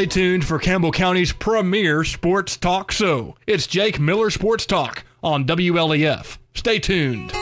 Stay tuned for Campbell County's premier sports talk show. It's Jake Miller Sports Talk on WLEF. Stay tuned.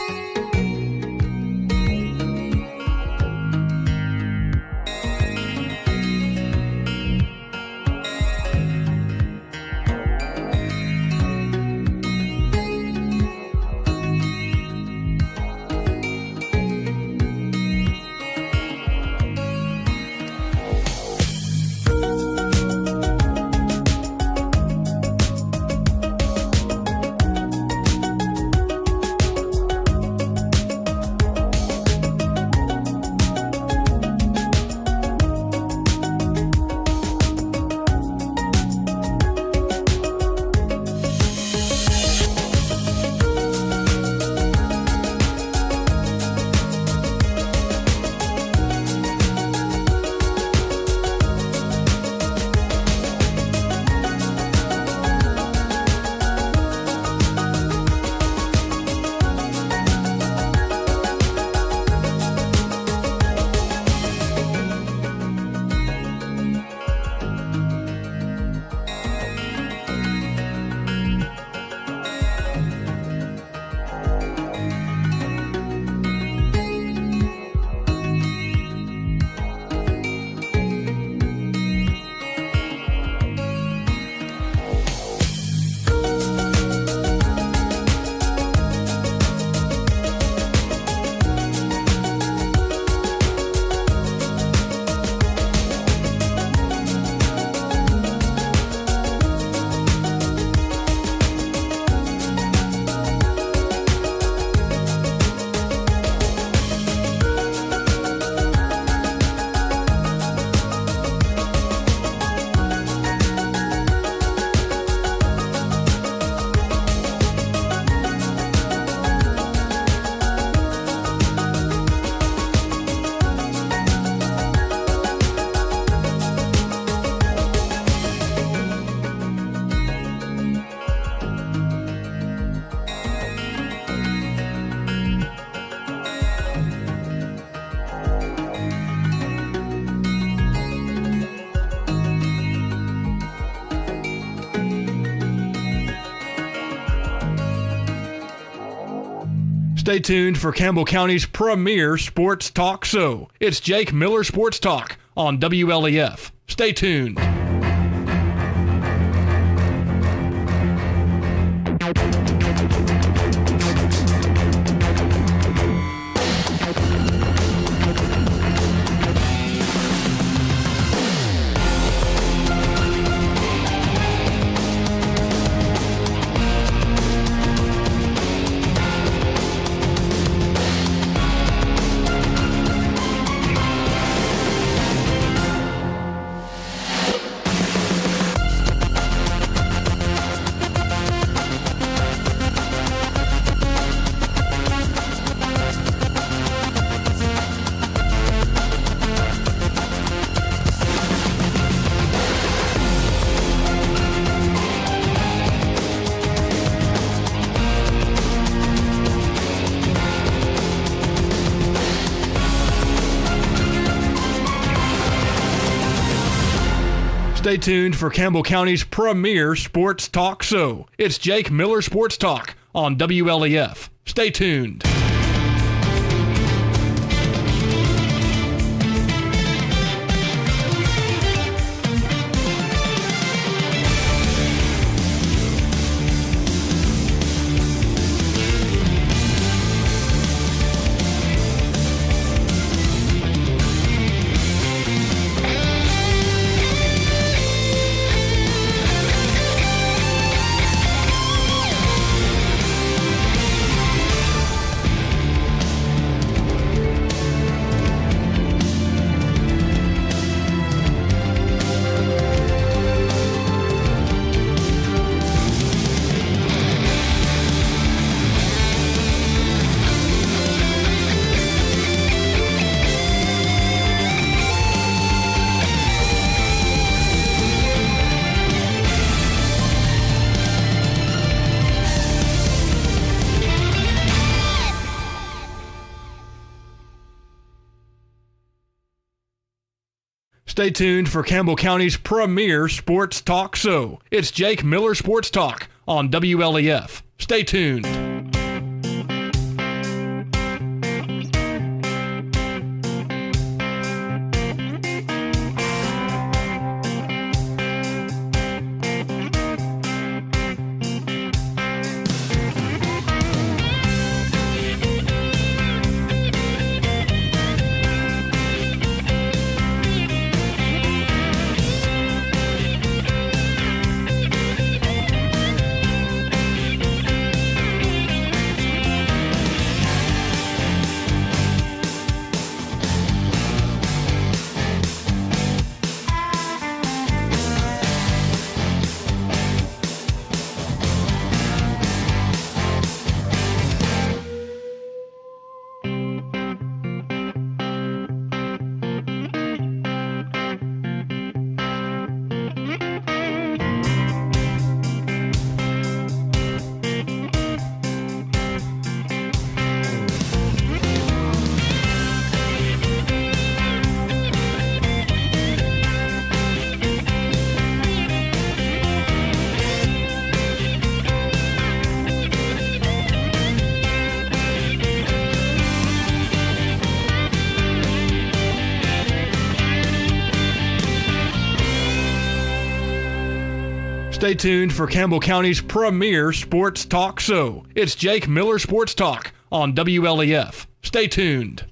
Stay tuned for Campbell County's premier sports talk show. It's Jake Miller Sports Talk on WLEF. Stay tuned. Stay tuned for Campbell County's premier sports talk show. It's Jake Miller Sports Talk on WLEF. Stay tuned. Stay tuned for Campbell County's premier sports talk show. It's Jake Miller Sports Talk on WLEF. Stay tuned. Stay tuned for Campbell County's premier sports talk show. It's Jake Miller Sports Talk on WLEF. Stay tuned.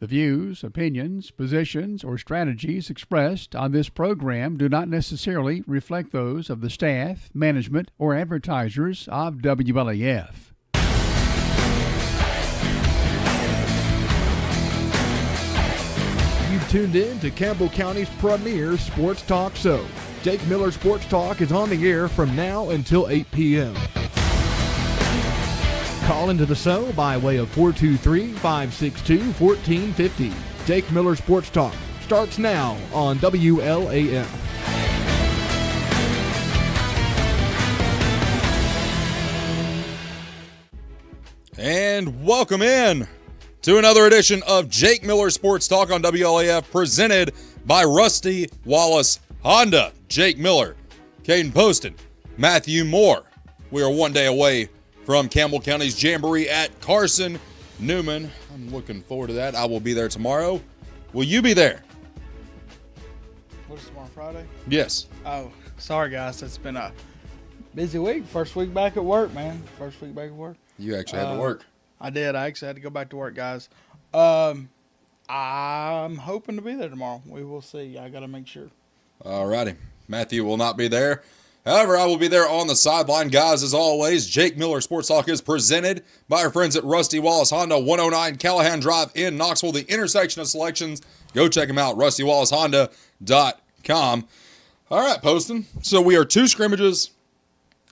The views, opinions, positions, or strategies expressed on this program do not necessarily reflect those of the staff, management, or advertisers of WLAF. You've tuned in to Campbell County's premier sports talk show. Jake Miller Sports Talk is on the air from now until 8 p.m. Call into the show by way of 423-562-1450. Jake Miller Sports Talk starts now on WLAF. And welcome in to another edition of Jake Miller Sports Talk on WLAF, presented by Rusty Wallace Honda. Jake Miller, Caden Poston, Matthew Moore. We are one day away from Campbell County's Jamboree at Carson Newman. I'm looking forward to that. I will be there tomorrow. Will you be there? What's tomorrow, Friday? Yes. Oh, sorry, guys. It's been a busy week. First week back at work, man. First week back at work. You actually had to work. I did. I actually had to go back to work, guys. I'm hoping to be there tomorrow. We will see. I got to make sure. All righty. Matthew will not be there. However, I will be there on the sideline. Guys, as always, Jake Miller Sports Talk is presented by our friends at Rusty Wallace Honda, 109 Callahan Drive in Knoxville, the intersection of selections. Go check them out, rustywallacehonda.com. All right, Poston. So we are 2 scrimmages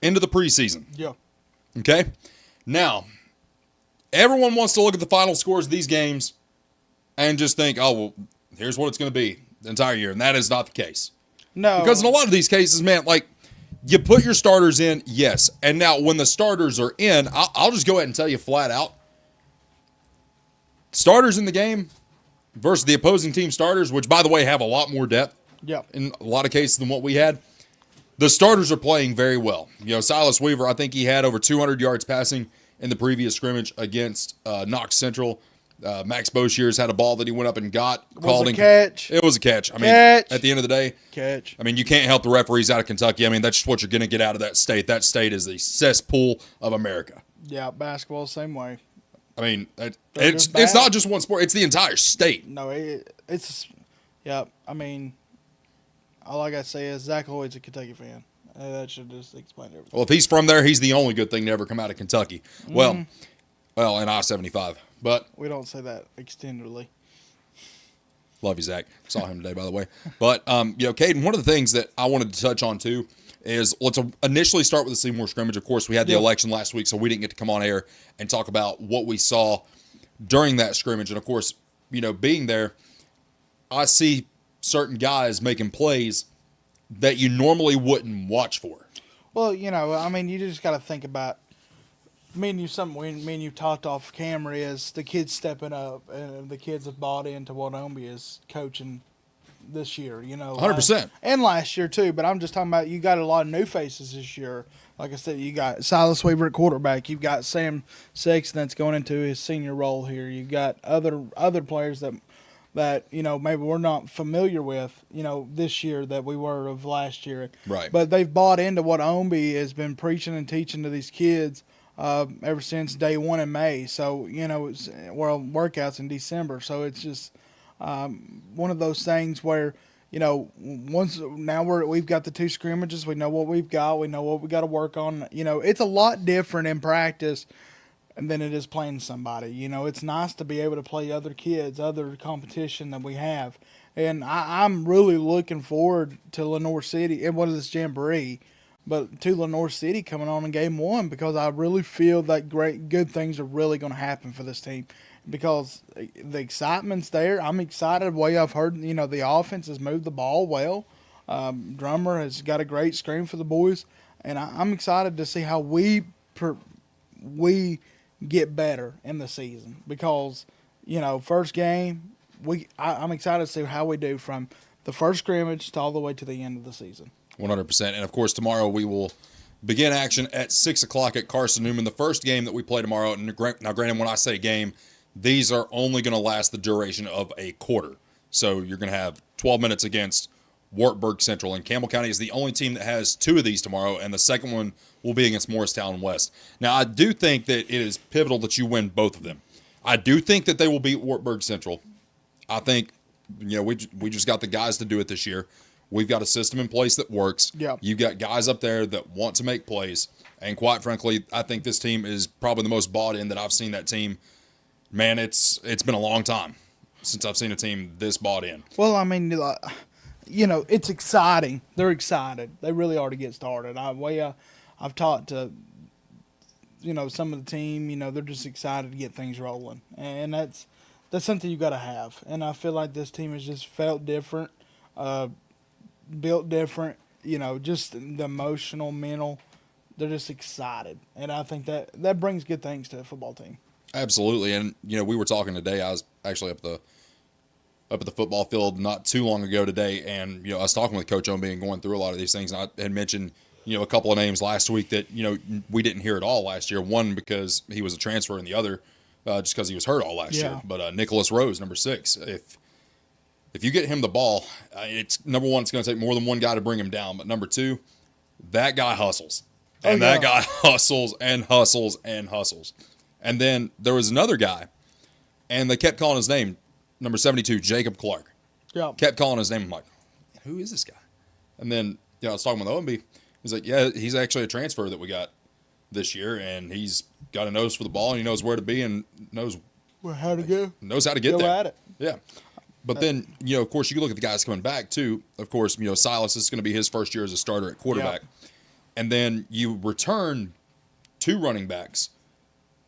into the preseason. Yeah. Okay? Now, everyone wants to look at the final scores of these games and just think, oh, well, here's what it's going to be the entire year. And that is not the case. No. Because in a lot of these cases, man, like, you put your starters in, yes. And now when the starters are in, I'll just go ahead and tell you flat out. Starters in the game versus the opposing team starters, which, by the way, have a lot more depth in a lot of cases than what we had. The starters are playing very well. You know, Silas Weaver, I think he had over 200 yards passing in the previous scrimmage against Knox Central. Max Boshears had a ball that he went up and got. It was a catch. It was a catch. I mean, Catch. at the end of the day, Catch. I mean, you can't help the referees out of Kentucky. I mean, that's just what you're going to get out of that state. That state is the cesspool of America. Yeah, basketball, same way. I mean, They're it's just bad. not just one sport. It's the entire state. No, it's yeah. I mean, all I gotta say is Zach Lloyd's a Kentucky fan. That should just explain everything. Well, if he's from there, he's the only good thing to ever come out of Kentucky. Well, and I-75. But We don't say that extendedly. love you, Zach. Saw him today, by the way. But, you know, Caden, one of the things that I wanted to touch on, too, is let's initially start with the Seymour scrimmage. Of course, we had the election last week, so we didn't get to come on air and talk about what we saw during that scrimmage. And, of course, you know, being there, I see certain guys making plays that you normally wouldn't watch for. Well, you know, I mean, you just got to think about me and you. Something me and you talked off camera is the kids stepping up, and the kids have bought into what Omby is coaching this year. You know, 100%. and last year too. But I'm just talking about you got a lot of new faces this year. Like I said, you got Silas Weaver at quarterback. You've got Sam Sexton that's going into his senior role here. You've got other players that you know maybe we're not familiar with, you know, this year that we were of last year. Right. But they've bought into what Omby has been preaching and teaching to these kids ever since day one in May. So, you know, it's workouts in December. So it's just one of those things where, you know, we've got the 2 scrimmages. We know what we've got. We know what we got to work on. You know, it's a lot different in practice than it is playing somebody. You know, it's nice to be able to play other kids, other competition that we have. And I'm really looking forward to Lenoir City and what is this Jamboree, but to Lenoir City coming on in game 1, because I really feel that good things are really going to happen for this team because the excitement's there. I'm excited the way I've heard, you know, the offense has moved the ball well. Drummer has got a great screen for the boys, and I'm excited to see how we get better in the season because, you know, first game, I'm excited to see how we do from the first scrimmage to all the way to the end of the season. 100%. And, of course, tomorrow we will begin action at 6 o'clock at Carson Newman. The first game that we play tomorrow, now granted, when I say game, these are only going to last the duration of a quarter. So you're going to have 12 minutes against Wartburg Central. And Campbell County is the only team that has 2 of these tomorrow, and the second one will be against Morristown West. Now, I do think that it is pivotal that you win both of them. I do think that they will beat Wartburg Central. I think, you know, we just got the guys to do it this year. We've got a system in place that works. Yeah. You've got guys up there that want to make plays. And quite frankly, I think this team is probably the most bought in that I've seen that team. Man, it's been a long time since I've seen a team this bought in. Well, I mean, you know, it's exciting. They're excited. They really are to get started. I've talked to, you know, some of the team, you know, they're just excited to get things rolling. And that's something you got to have. And I feel like this team has just felt different, built different, you know, just the emotional, mental. They're just excited. And I think that brings good things to a football team. Absolutely. And, you know, we were talking today. I was actually up at the football field not too long ago today. And, you know, I was talking with Coach Omby and going through a lot of these things. And I had mentioned, a couple of names last week that, we didn't hear at all last year. One because he was a transfer, and the other just because he was hurt all last year. But Nicholas Rose, number 6, if you get him the ball, it's number one, it's going to take more than one guy to bring him down. But number 2, that guy hustles. And that guy hustles and hustles and hustles. And then there was another guy, and they kept calling his name, number 72, Jacob Clark. Yeah. Kept calling his name. I'm like, who is this guy? And then, I was talking with OMB. He's like, yeah, he's actually a transfer that we got this year, and he's got a nose for the ball, and he knows where to be and knows how to go. Knows how to get there. At it. Yeah. But then, of course, you look at the guys coming back, too. Of course, Silas is going to be his first year as a starter at quarterback. Yep. And then you return 2 running backs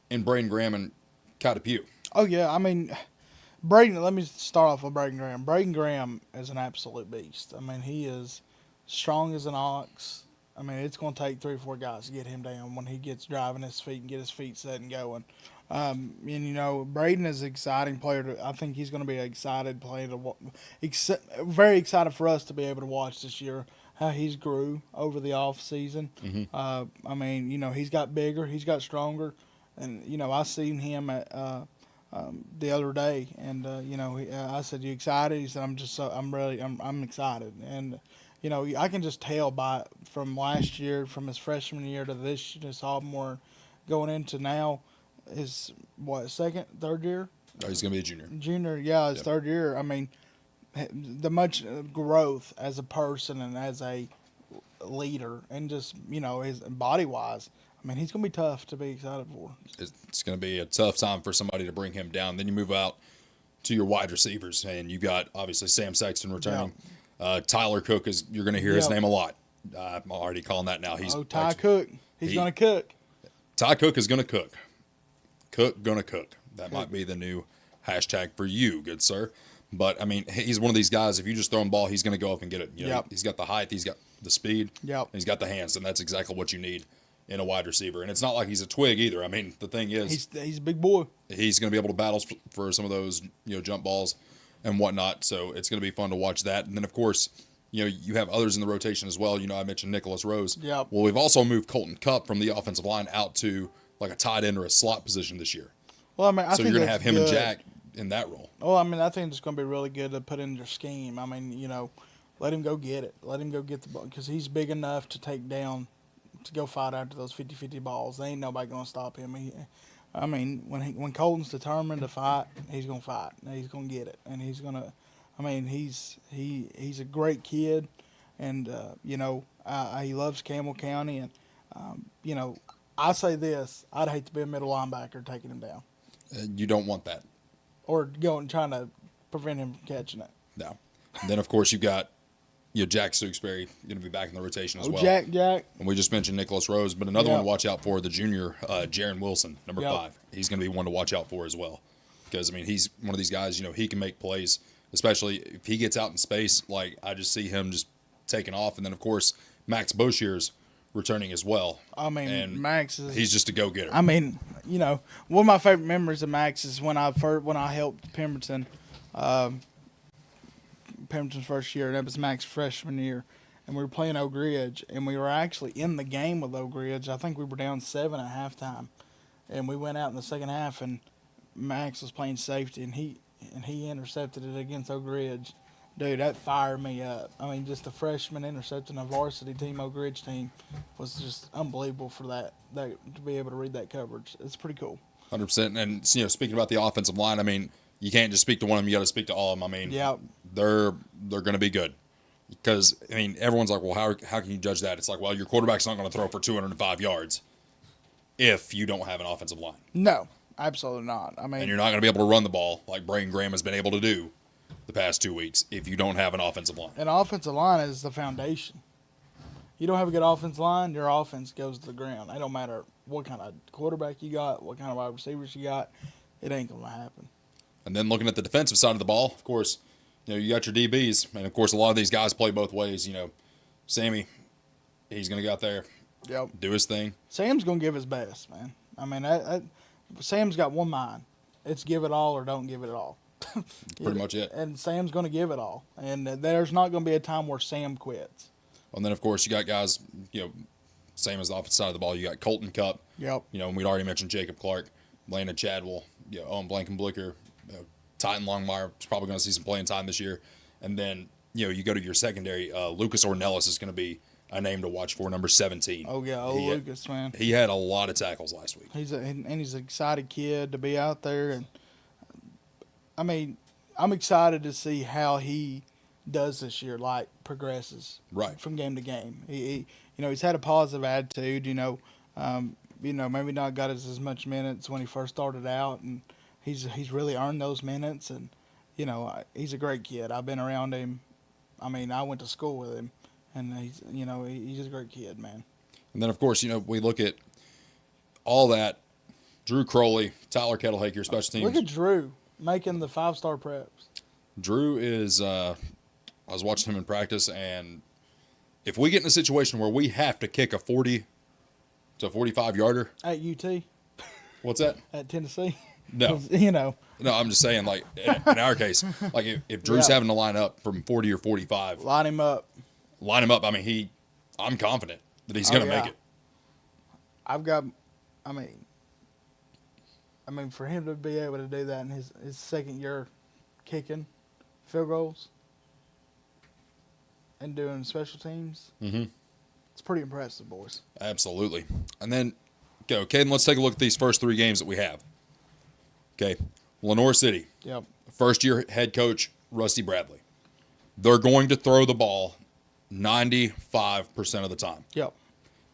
in Braden Graham and Kata Pugh. Oh, yeah. I mean, Braden, let me start off with Braden Graham. Braden Graham is an absolute beast. I mean, he is strong as an ox. I mean, it's going to take 3 or 4 guys to get him down when he gets driving his feet and get his feet set and going. And, Braden is an exciting player. I think he's going to be an excited player very excited for us to be able to watch this year, how he's grew over the off season. Mm-hmm. I mean, he's got bigger, he's got stronger. And, I seen him at the other day, and, I said, you excited? He said, I'm excited. And, I can just tell from last year, from his freshman year to this sophomore, going into now, his second, third year? Oh, he's going to be a junior. Junior, yeah, his third year. I mean, the much growth as a person and as a leader, and just his body wise. I mean, he's going to be tough to be excited for. It's going to be a tough time for somebody to bring him down. Then you move out to your wide receivers, and you got obviously Sam Sexton returning. Yeah. Tyler Cook you're going to hear his name a lot. I'm already calling that now. Ty Cook. He's going to cook. Ty Cook is going to cook. Cook gonna cook. That might be the new hashtag for you, good sir. But, I mean, he's one of these guys, if you just throw him the ball, he's going to go up and get it. He's got the height, he's got the speed, and he's got the hands, and that's exactly what you need in a wide receiver. And it's not like he's a twig either. I mean, the thing is, he's a big boy. He's going to be able to battle for some of those, jump balls and whatnot. So it's going to be fun to watch that. And then, of course, you have others in the rotation as well. I mentioned Nicholas Rose. Yep. Well, we've also moved Colton Cup from the offensive line out to like a tight end or a slot position this year. Well, I mean, I think you're going to have him good. and Jack in that role. Well, I mean, I think it's going to be really good to put in your scheme. I mean, let him go get it. Let him go get the ball, because he's big enough to take down, to go fight after those 50-50 balls. There ain't nobody going to stop him. When Colton's determined to fight, he's going to fight. He's going to get it, and he's going to. I mean, he's a great kid, and he loves Campbell County, and I say this: I'd hate to be a middle linebacker taking him down. You don't want that. Or going trying to prevent him from catching it. No. And then, of course, you've got Jack Stooksbury going to be back in the rotation as well. Jack. And we just mentioned Nicholas Rose, but another one to watch out for, the junior, Jaron Wilson, number 5. He's going to be one to watch out for as well. Because, I mean, he's one of these guys, he can make plays, especially if he gets out in space. Like, I just see him just taking off. And then, of course, Max Boshear's returning as well. I mean, and Max is... He's just a go-getter. I mean, one of my favorite memories of Max is when I helped Pemberton, Pemberton's first year, and that was Max's freshman year, and we were playing Oak Ridge, and we were actually in the game with Oak Ridge. I think we were down 7 at halftime, and we went out in the second half, and Max was playing safety, and he intercepted it against Oak Ridge. Dude, that fired me up. I mean, just a freshman intercepting a varsity team, Oak Ridge team, was just unbelievable for that to be able to read that coverage. It's pretty cool. 100%. And, speaking about the offensive line, I mean, you can't just speak to one of them. You got to speak to all of them. I mean, they're going to be good. Because, I mean, everyone's like, well, how can you judge that? It's like, well, your quarterback's not going to throw for 205 yards if you don't have an offensive line. No, absolutely not. I mean, and you're not going to be able to run the ball like Braden Graham has been able to do the past 2 weeks if you don't have an offensive line. An offensive line is the foundation. You don't have a good offensive line, your offense goes to the ground. It don't matter what kind of quarterback you got, what kind of wide receivers you got. It ain't going to happen. And then looking at the defensive side of the ball, of course, you got your DBs. And, of course, a lot of these guys play both ways. Sammy, he's going to go out there, do his thing. Sam's going to give his best, man. I mean, Sam's got one mind. It's give it all or don't give it at all. Pretty much it. And Sam's going to give it all. And there's not going to be a time where Sam quits. And then, of course, you got guys, same as the offensive side of the ball. You got Colton Cup. Yep. And we'd already mentioned Jacob Clark, Landon Chadwell, Owen Blankenblicker, Titan Longmire is probably going to see some playing time this year. And then, you go to your secondary. Lucas Ornelas is going to be a name to watch for, number 17. Oh, yeah. Lucas, man. He had a lot of tackles last week. He's an excited kid to be out there. And, I mean, I'm excited to see how he does this year, like progresses from game to game. He's had a positive attitude. Maybe not got as much minutes when he first started out, and he's really earned those minutes. And he's a great kid. I've been around him. I mean, I went to school with him, and he's a great kid, man. And then, of course, we look at all that. Drew Crowley, Tyler Kettlehake, your special teams. Look at Drew making the 5-star preps. Drew is. I was watching him in practice, and if we get in a situation where we have to kick a 40 to 45-yarder at UT. What's that? At Tennessee. No. No, I'm just saying, like, in our case, like, if Drew's having to line up from 40 or 45. Line him up. I mean, I'm confident that he's going to make it. For him to be able to do that in his second year kicking field goals and doing special teams, it's pretty impressive, boys. Absolutely. And then, Caden, let's take a look at these first 3 games that we have. Okay, Lenore City. Yep. First-year head coach, Rusty Bradley. They're going to throw the ball 95% of the time. Yep.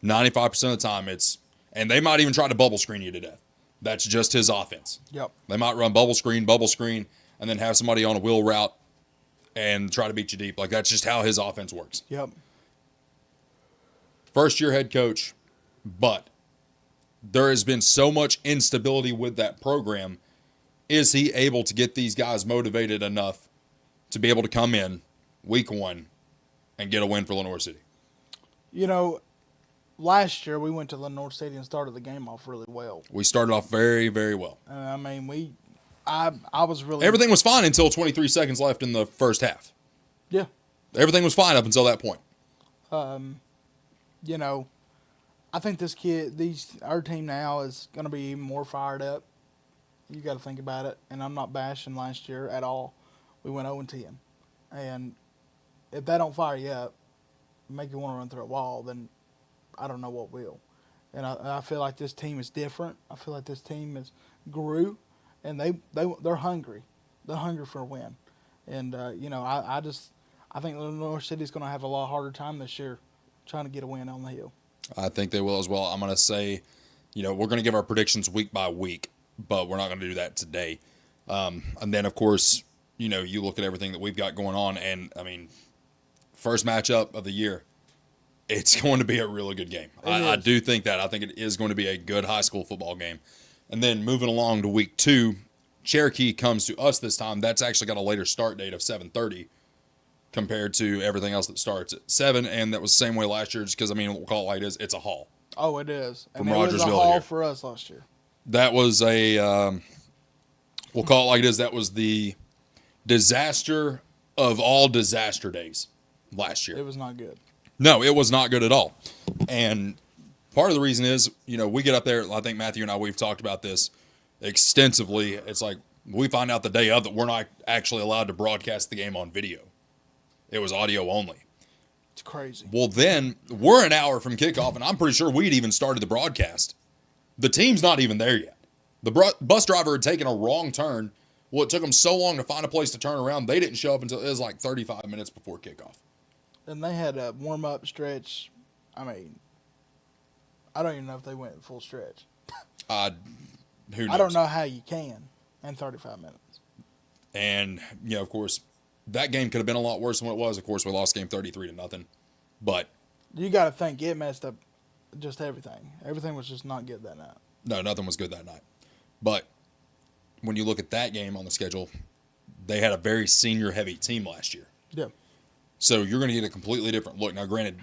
95% of the time and they might even try to bubble screen you to death. That's just his offense. Yep. They might run bubble screen, and then have somebody on a wheel route and try to beat you deep. Like, that's just how his offense works. Yep. First-year head coach, but there has been so much instability with that program. Is he able to get these guys motivated enough to be able to come in week 1 and get a win for Lenore City? Last year we went to Lenore City and started the game off really well. We started off very, very well. I was really... Everything was fine until 23 seconds left in the first half. Yeah. Everything was fine up until that point. I think our team now is going to be even more fired up. You got to think about it. And I'm not bashing last year at all. We went 0-10. And if that don't fire you up, make you want to run through a wall, then I don't know what will. And I feel like this team is different. I feel like this team grew, and they're hungry. They're hungry for a win. And, I think Lenore City's going to have a lot harder time this year trying to get a win on the hill. I think they will as well. I'm going to say, we're going to give our predictions week by week, but we're not going to do that today. And then, of course, you look at everything that we've got going on, and, first matchup of the year, it's going to be a really good game. I do think that. I think it is going to be a good high school football game. And then moving along to week 2, Cherokee comes to us this time. That's actually got a later start date of 7:30 compared to everything else that starts at 7, and that was the same way last year just because, we'll call it like it is. It's a haul. Oh, it is. From and Rogersville it was a haul here. for us last year. That was we'll call it like it is, that was the disaster of all disaster days last year. It was not good. No, it was not good at all. And part of the reason is, we get up there, I think Matthew and I, we've talked about this extensively. It's like we find out the day of that we're not actually allowed to broadcast the game on video. It was audio only. It's crazy. Well, then we're an hour from kickoff, and I'm pretty sure we'd even started the broadcast. The team's not even there yet. The bus driver had taken a wrong turn. Well, it took them so long to find a place to turn around, they didn't show up until it was like 35 minutes before kickoff. And they had a warm-up stretch. I don't even know if they went full stretch. Who knows? I don't know how you can in 35 minutes. And, of course, that game could have been a lot worse than what it was. Of course, we lost game 33-0. But you got to think it messed up just everything. Everything was just not good that night. No, nothing was good that night. But when you look at that game on the schedule, they had a very senior-heavy team last year. Yeah. So you're going to get a completely different look. Now, granted,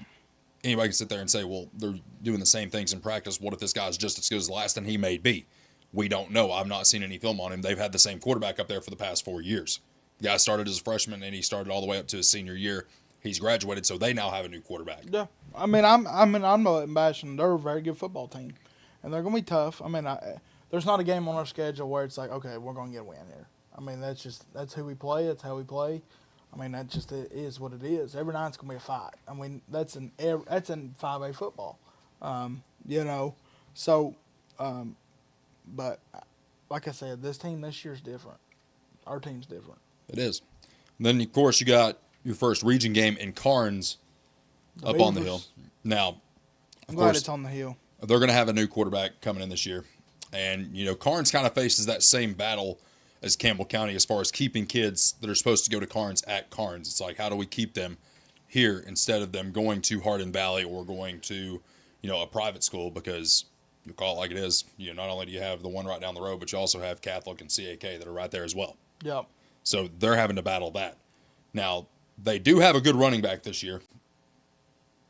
anybody can sit there and say, well, they're doing the same things in practice. What if this guy's just as good as the last? And he may be. We don't know. I've not seen any film on him. They've had the same quarterback up there for the past 4 years. The guy started as a freshman, and he started all the way up to his senior year. He's graduated, so they now have a new quarterback. Yeah, I'm not bashing. They're a very good football team, and they're going to be tough. There's not a game on our schedule where it's like, okay, we're going to get a win here. That's who we play. That's how we play. That just is what it is. Every night's going to be a fight. That's in 5A football, So, but like I said, this team this year's different. Our team's different. It is. And then, of course, you got your first region game in Carnes up on the hill. Now, I'm glad it's on the hill. They're going to have a new quarterback coming in this year. And, Carnes kind of faces that same battle as Campbell County as far as keeping kids that are supposed to go to Carnes at Carnes. It's like, how do we keep them here instead of them going to Hardin Valley or going to, a private school? Because you call it like it is. Not only do you have the one right down the road, but you also have Catholic and CAK that are right there as well. Yep. So they're having to battle that. Now, they do have a good running back this year,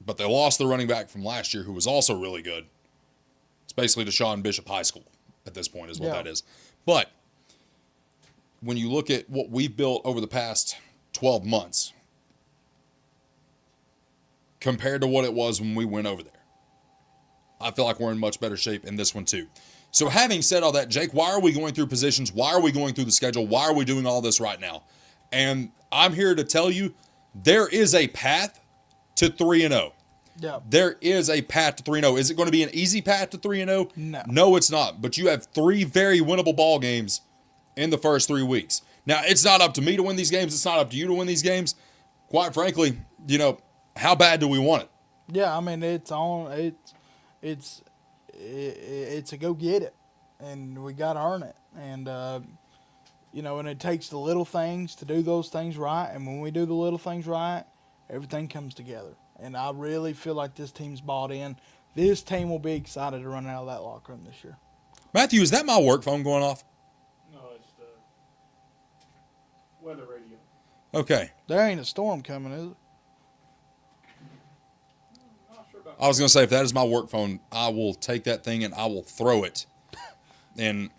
but they lost the running back from last year who was also really good. It's basically Deshaun Bishop High School at this point is what that is. But when you look at what we've built over the past 12 months compared to what it was when we went over there, I feel like we're in much better shape in this one too. So having said all that, Jake, why are we going through positions? Why are we going through the schedule? Why are we doing all this right now? And I'm here to tell you there is a path to 3-0. Yeah. There is a path to 3-0. Is it going to be an easy path to 3-0? No. No, it's not. But you have 3 very winnable ball games in the first 3 weeks. Now, it's not up to me to win these games. It's not up to you to win these games. Quite frankly, how bad do we want it? Yeah, it's on. It's a go get it, and we got to earn it. And and it takes the little things to do those things right. And when we do the little things right, everything comes together. And I really feel like this team's bought in. This team will be excited to run out of that locker room this year. Matthew, is that my work phone going off? No, it's the weather radio. Okay. There ain't a storm coming, is it? I was going to say, if that is my work phone, I will take that thing and I will throw it. And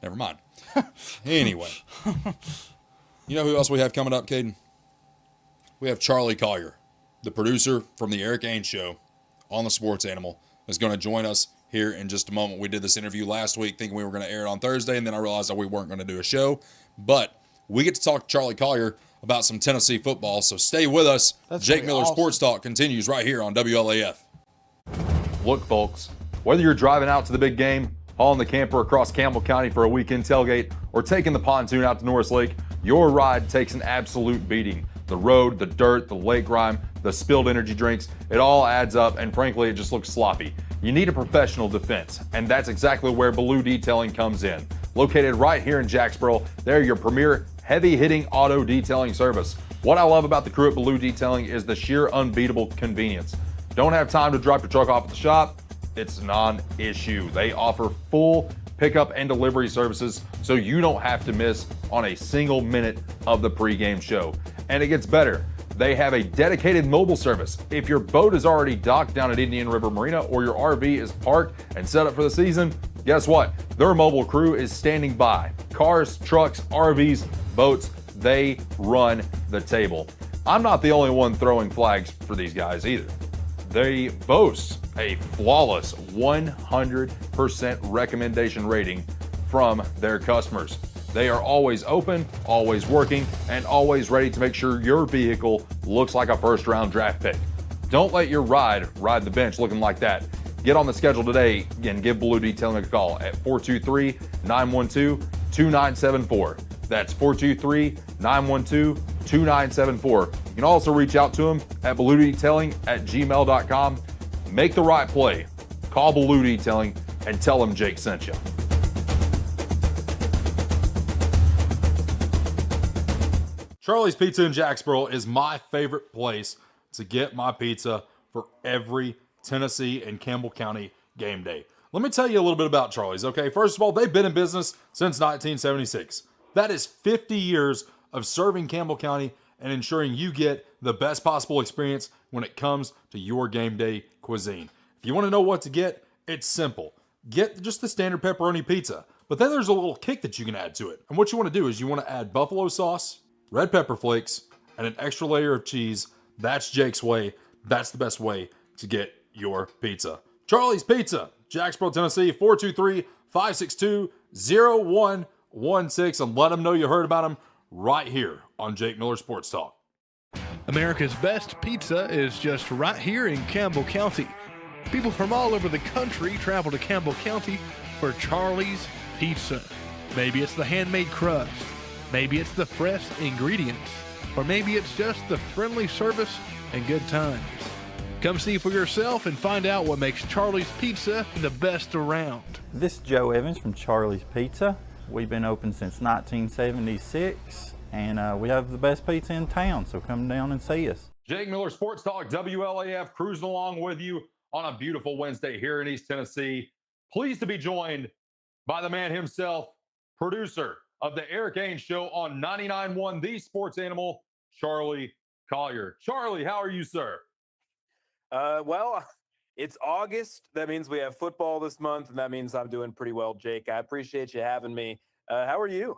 never mind. Anyway. You know who else we have coming up, Caden? We have Charlie Collier, the producer from the Eric Ains Show on the Sports Animal, is going to join us here in just a moment. We did this interview last week thinking we were going to air it on Thursday, and then I realized that we weren't going to do a show. But we get to talk to Charlie Collier about some Tennessee football, so stay with us. Jake Miller awesome. Sports Talk continues right here on WLAF. Look, folks, whether you're driving out to the big game, hauling the camper across Campbell County for a weekend tailgate, or taking the pontoon out to Norris Lake, your ride takes an absolute beating. The road, the dirt, the lake grime, the spilled energy drinks, it all adds up, and frankly, it just looks sloppy. You need a professional defense, and that's exactly where Baloo Detailing comes in. Located right here in Jacksboro, they're your premier heavy-hitting auto detailing service. What I love about the crew at Baloo Detailing is the sheer unbeatable convenience. Don't have time to drop your truck off at the shop? It's non-issue. They offer full pickup and delivery services, so you don't have to miss on a single minute of the pregame show. And it gets better. They have a dedicated mobile service. If your boat is already docked down at Indian River Marina or your RV is parked and set up for the season, guess what? Their mobile crew is standing by. Cars, trucks, RVs, boats, they run the table. I'm not the only one throwing flags for these guys either. They boast a flawless 100% recommendation rating from their customers. They are always open, always working, and always ready to make sure your vehicle looks like a first-round draft pick. Don't let your ride the bench looking like that. Get on the schedule today and give Baloo Detailing a call at 423-912-2974. That's 423-912-2974. You can also reach out to them at baloodetailing@gmail.com. Make the right play. Call Baloo Detailing and tell them Jake sent you. Charlie's Pizza in Jacksboro is my favorite place to get my pizza for every Tennessee and Campbell County game day. Let me tell you a little bit about Charlie's, okay? First of all, they've been in business since 1976. That is 50 years of serving Campbell County and ensuring you get the best possible experience when it comes to your game day cuisine. If you want to know what to get, it's simple. Get just the standard pepperoni pizza, but then there's a little kick that you can add to it. And what you want to do is you want to add buffalo sauce, red pepper flakes, and an extra layer of cheese. That's Jake's way. That's the best way to get your pizza. Charlie's Pizza, Jacksboro, Tennessee, 423-562-0116, and let them know you heard about them right here on Jake Miller Sports Talk. America's best pizza is just right here in Campbell County. People from all over the country travel to Campbell County for Charlie's Pizza. Maybe it's the handmade crust, maybe it's the fresh ingredients, or maybe it's just the friendly service and good times. Come see for yourself and find out what makes Charlie's Pizza the best around. This is Joe Evans from Charlie's Pizza. We've been open since 1976, and we have the best pizza in town, so come down and see us. Jake Miller Sports Talk, WLAF, cruising along with you on a beautiful Wednesday here in East Tennessee. Pleased to be joined by the man himself, producer of the Eric Ainge Show on 99.1 The Sports Animal, Charlie Collier. Charlie, how are you, sir? Well, it's August. That means we have football this month, and that means I'm doing pretty well, Jake. I appreciate you having me. How are you?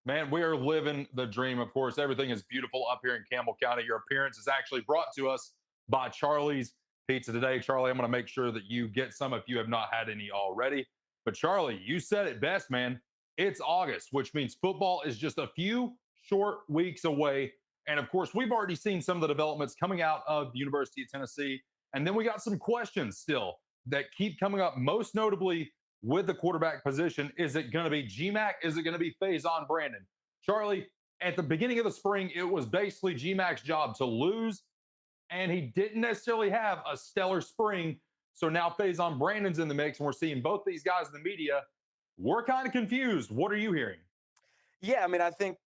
Man, we are living the dream. Of course, everything is beautiful up here in Campbell County. Your appearance is actually brought to us by Charlie's Pizza today. Charlie, I'm going to make sure that you get some if you have not had any already. But Charlie, you said it best, man. It's August, which means football is just a few short weeks away. And of course, we've already seen some of the developments coming out of the University of Tennessee. And then we got some questions still that keep coming up, most notably with the quarterback position. Is it going to be GMAC? Is it going to be Faison Brandon? Charlie, at the beginning of the spring, it was basically GMAC's job to lose, and he didn't necessarily have a stellar spring. So now Faison Brandon's in the mix, and we're seeing both these guys in the media. We're kind of confused. What are you hearing? Yeah, I mean, I think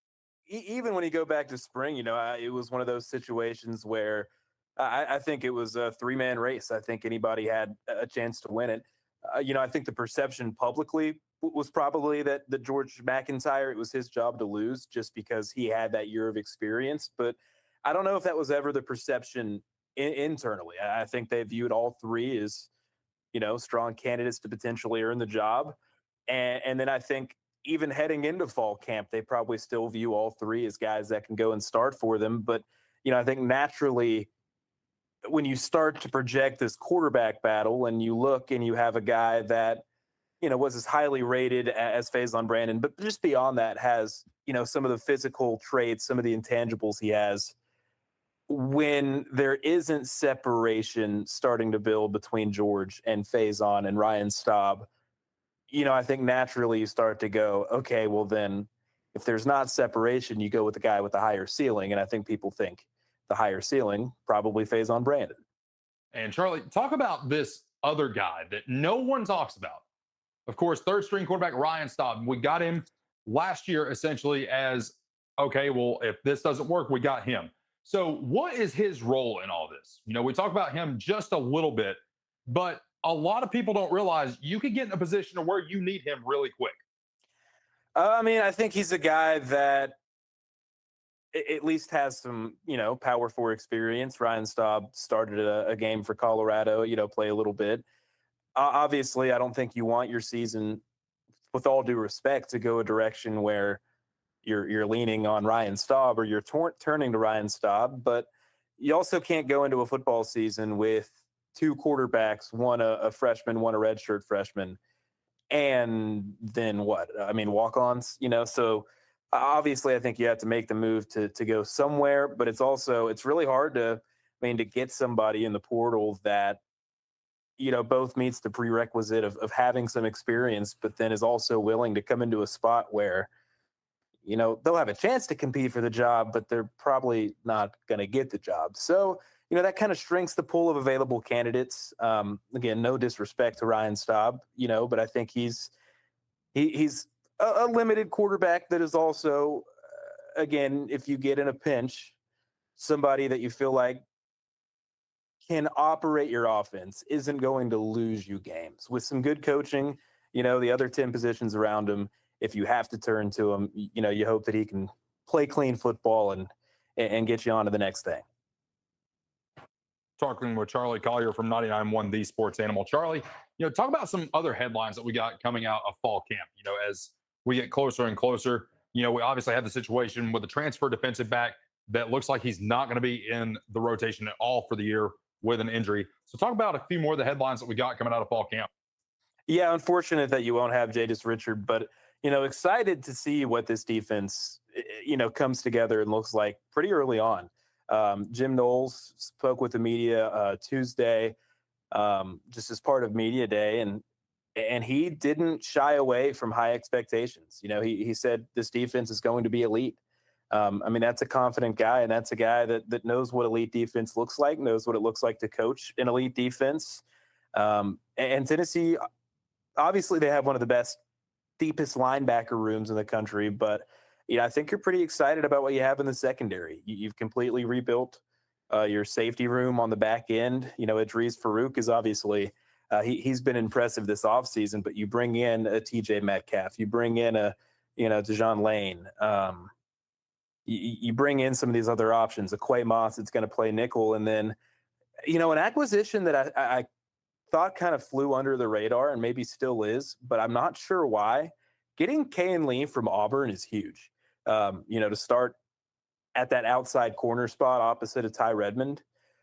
even when you go back to spring, it was one of those situations where I think it was a three-man race. I think anybody had a chance to win it. I think the perception publicly was probably that George McIntyre, it was his job to lose just because he had that year of experience. But I don't know if that was ever the perception internally. I think they viewed all three as, strong candidates to potentially earn the job. And then I think even heading into fall camp, they probably still view all three as guys that can go and start for them. But, I think naturally, when you start to project this quarterback battle and you look and you have a guy that, was as highly rated as Faison Brandon, but just beyond that has, some of the physical traits, some of the intangibles he has, when there isn't separation starting to build between George and Faison and Ryan Staub, I think naturally you start to go, okay, well then if there's not separation, you go with the guy with the higher ceiling. And I think people think the higher ceiling, probably Faison Brandon. And Charlie, talk about this other guy that no one talks about. Of course, third string quarterback Ryan Staub. We got him last year essentially as, okay, well, if this doesn't work, we got him. So what is his role in all this? We talk about him just a little bit, but a lot of people don't realize you could get in a position where you need him really quick. I think he's a guy that at least has some, Power 4 experience. Ryan Staub started a game for Colorado, play a little bit. Obviously, I don't think you want your season, with all due respect, to go a direction where you're leaning on Ryan Staub or you're turning to Ryan Staub. But you also can't go into a football season with two quarterbacks, one a freshman, one a redshirt freshman, and then what? Walk-ons, So obviously, I think you have to make the move to go somewhere, but it's really hard to get somebody in the portal that, both meets the prerequisite of having some experience, but then is also willing to come into a spot where, they'll have a chance to compete for the job, but they're probably not going to get the job. So, that kind of shrinks the pool of available candidates. Again, no disrespect to Ryan Staub, but I think he's a limited quarterback that is also, again, if you get in a pinch, somebody that you feel like can operate your offense, isn't going to lose you games. With some good coaching, the other 10 positions around him, if you have to turn to him, you hope that he can play clean football and get you on to the next thing. Talking with Charlie Collier from 99.1 The Sports Animal. Charlie, talk about some other headlines that we got coming out of fall camp, as we get closer and closer. We obviously have the situation with the transfer defensive back that looks like he's not going to be in the rotation at all for the year with an injury. So talk about a few more of the headlines that we got coming out of fall camp. Yeah, unfortunate that you won't have Jadis Richard, but excited to see what this defense comes together and looks like pretty early on. Jim Knowles spoke with the media Tuesday, just as part of media day, and he didn't shy away from high expectations. He said this defense is going to be elite. That's a confident guy, and that's a guy that knows what elite defense looks like, knows what it looks like to coach an elite defense. And Tennessee, obviously, they have one of the best, deepest linebacker rooms in the country, but I think you're pretty excited about what you have in the secondary. You've completely rebuilt your safety room on the back end. Idris Farouk is obviously he's been impressive this offseason, but you bring in a TJ Metcalf, you bring in a Dejon Lane, you bring in some of these other options, a Quay Moss that's going to play nickel, and then an acquisition that I thought kind of flew under the radar and maybe still is, but I'm not sure why. Getting Kayin Lee from Auburn is huge. To start at that outside corner spot opposite of Ty Redmond,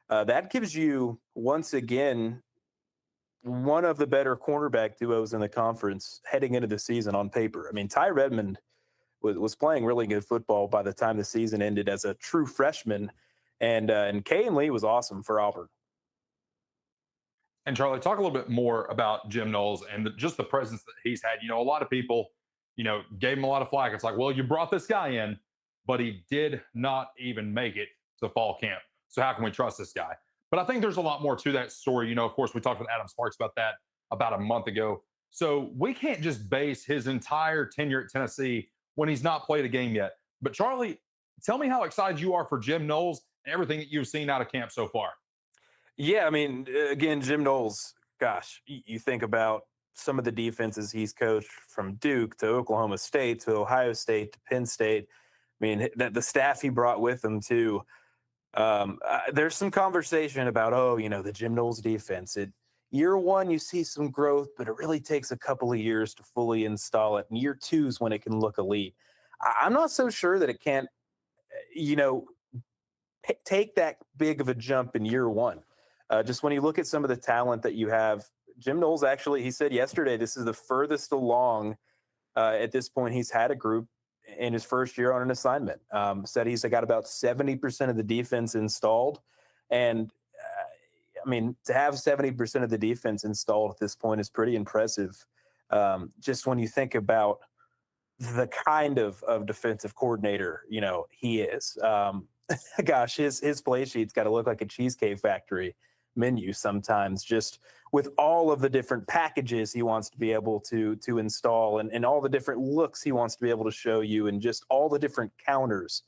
that gives you, once again, one of the better cornerback duos in the conference heading into the season on paper. Ty Redmond was playing really good football by the time the season ended as a true freshman, and Kayin Lee was awesome for Auburn. And Charlie, talk a little bit more about Jim Knowles and just the presence that he's had. A lot of people, gave him a lot of flack. It's like, well, you brought this guy in, but he did not even make it to fall camp. So how can we trust this guy? But I think there's a lot more to that story. Of course, we talked with Adam Sparks about that about a month ago. So we can't just base his entire tenure at Tennessee when he's not played a game yet. But Charlie, tell me how excited you are for Jim Knowles and everything that you've seen out of camp so far. Yeah, again, Jim Knowles, gosh, you think about some of the defenses he's coached from Duke to Oklahoma State to Ohio State to Penn State. The staff he brought with him too. There's some conversation about, the Jim Knowles defense. Year one, you see some growth, but it really takes a couple of years to fully install it. And year two is when it can look elite. I'm not so sure that it can't, take that big of a jump in year one. Just when you look at some of the talent that you have, Jim Knowles actually, he said yesterday, this is the furthest along at this point he's had a group in his first year on an assignment. Said he's got about 70% of the defense installed. And to have 70% of the defense installed at this point is pretty impressive. Just when you think about the kind of defensive coordinator, he is. Gosh, his play sheet's got to look like a Cheesecake Factory menu sometimes, just with all of the different packages he wants to be able to install and all the different looks he wants to be able to show you and just all the different counters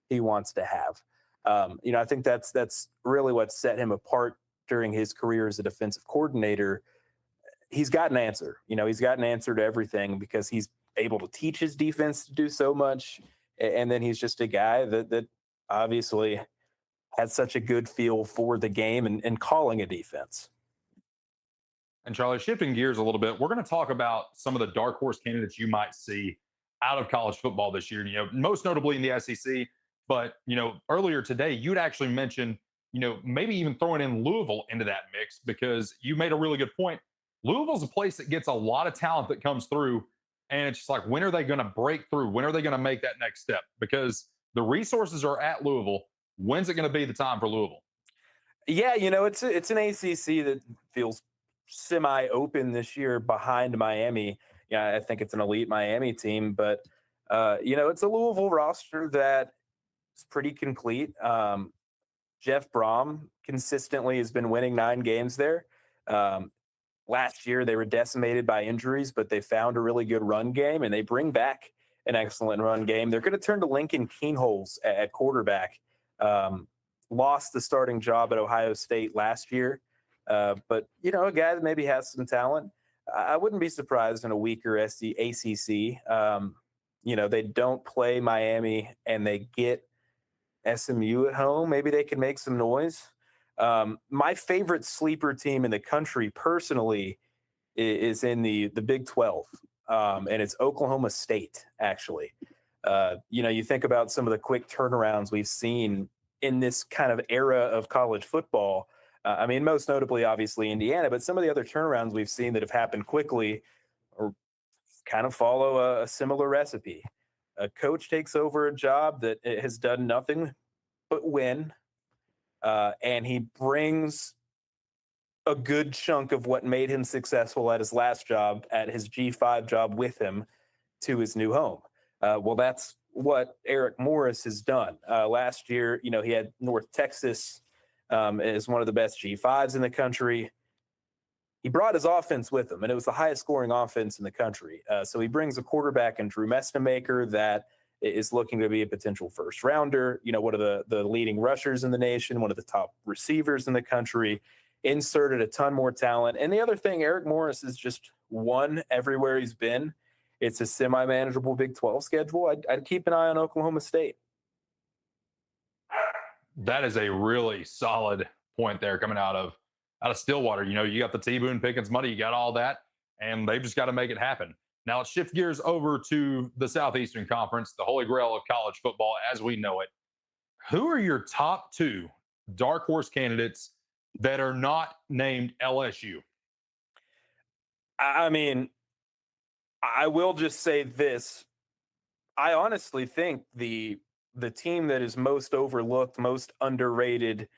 he wants to have. I think that's really what set him apart during his career as a defensive coordinator. He's got an answer. He's got an answer to everything because he's able to teach his defense to do so much. And then he's just a guy that obviously has such a good feel for the game and calling a defense. And Charlie, shifting gears a little bit, we're going to talk about some of the dark horse candidates you might see out of college football this year, most notably in the SEC. But, earlier today, you'd actually mentioned, maybe even throwing in Louisville into that mix because you made a really good point. Louisville's a place that gets a lot of talent that comes through. And it's just like, when are they going to break through? When are they going to make that next step? Because the resources are at Louisville. When's it going to be the time for Louisville? Yeah, it's an ACC that feels semi-open this year behind Miami. Yeah, I think it's an elite Miami team, but it's a Louisville roster that is pretty complete. Jeff Brom consistently has been winning 9 games there. Last year they were decimated by injuries, but they found a really good run game and they bring back an excellent run game. They're going to turn to Lincoln Keenholz at quarterback. Lost the starting job at Ohio State last year. But, a guy that maybe has some talent. I wouldn't be surprised in a weaker ACC. They don't play Miami and they get SMU at home. Maybe they can make some noise. My favorite sleeper team in the country personally is in the Big 12. And it's Oklahoma State, actually. You think about some of the quick turnarounds we've seen in this kind of era of college football. Most notably, obviously, Indiana, but some of the other turnarounds we've seen that have happened quickly or kind of follow a similar recipe. A coach takes over a job that has done nothing but win, and he brings a good chunk of what made him successful at his last job, at his G5 job with him, to his new home. Well, that's what Eric Morris has done. Last year, he had North Texas as one of the best G5s in the country. He brought his offense with him, and it was the highest scoring offense in the country. So he brings a quarterback in Drew Mestemaker that is looking to be a potential first rounder, one of the leading rushers in the nation, one of the top receivers in the country, inserted a ton more talent. And the other thing, Eric Morris has just won everywhere he's been. It's a semi-manageable Big 12 schedule. I'd keep an eye on Oklahoma State. That is a really solid point there coming out of Stillwater. You got the T. Boone Pickens money, you got all that, and they've just got to make it happen. Now let's shift gears over to the Southeastern Conference, the holy grail of college football as we know it. Who are your top two dark horse candidates that are not named LSU? I will just say this. I honestly think the team that is most overlooked, most underrated,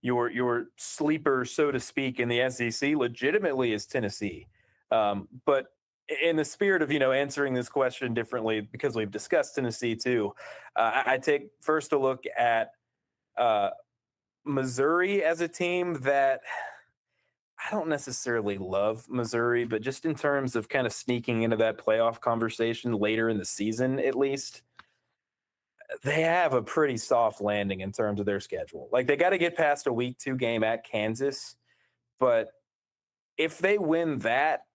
your sleeper, so to speak, in the SEC legitimately is Tennessee. But in the spirit of, answering this question differently, because we've discussed Tennessee too, I take first a look at Missouri as a team that I don't necessarily love Missouri, but just in terms of kind of sneaking into that playoff conversation later in the season, at least, they have a pretty soft landing in terms of their schedule. Like, they got to get past a week 2 game at Kansas, but if they win that,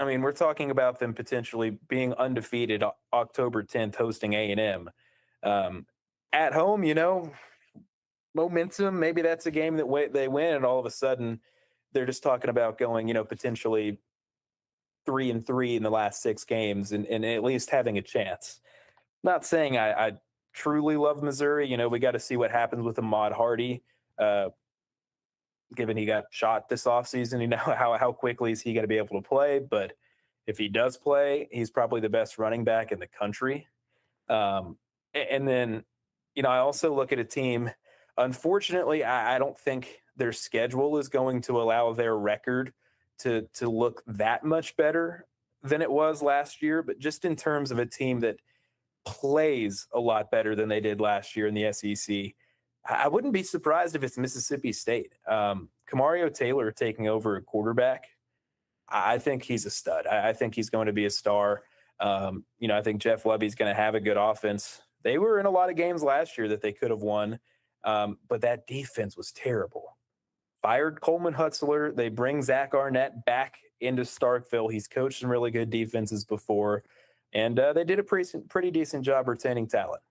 we're talking about them potentially being undefeated October 10th, hosting A&M. At home, momentum, maybe that's a game that they win, and all of a sudden they're just talking about going, potentially 3-3 in the last 6 games and at least having a chance. Not saying I truly love Missouri. We got to see what happens with Ahmad Hardy, given he got shot this offseason. How quickly is he going to be able to play? But if he does play, he's probably the best running back in the country. And then, I also look at a team. Unfortunately, I don't think their schedule is going to allow their record to look that much better than it was last year. But just in terms of a team that plays a lot better than they did last year in the SEC, I wouldn't be surprised if it's Mississippi State. Kamario Taylor taking over a quarterback, I think he's a stud. I think he's going to be a star. I think Jeff Lebby's going to have a good offense. They were in a lot of games last year that they could have won, but that defense was terrible. Fired Coleman Hutzler. They bring Zach Arnett back into Starkville. He's coached some really good defenses before, and they did a pretty decent job retaining talent.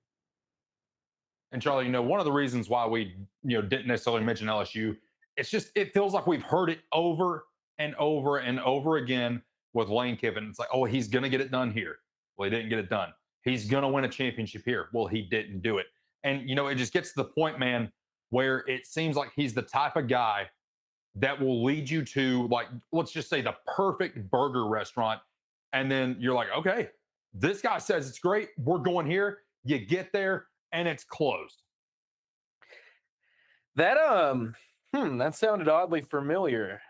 And Charlie, one of the reasons why we, didn't necessarily mention LSU, it feels like we've heard it over and over and over again with Lane Kiffin. It's like, oh, he's going to get it done here. Well, he didn't get it done. He's going to win a championship here. Well, he didn't do it. And, it just gets to the point, man, where it seems like he's the type of guy that will lead you to, like, let's just say the perfect burger restaurant. And then you're like, okay, this guy says it's great. We're going here. You get there and it's closed. That that sounded oddly familiar.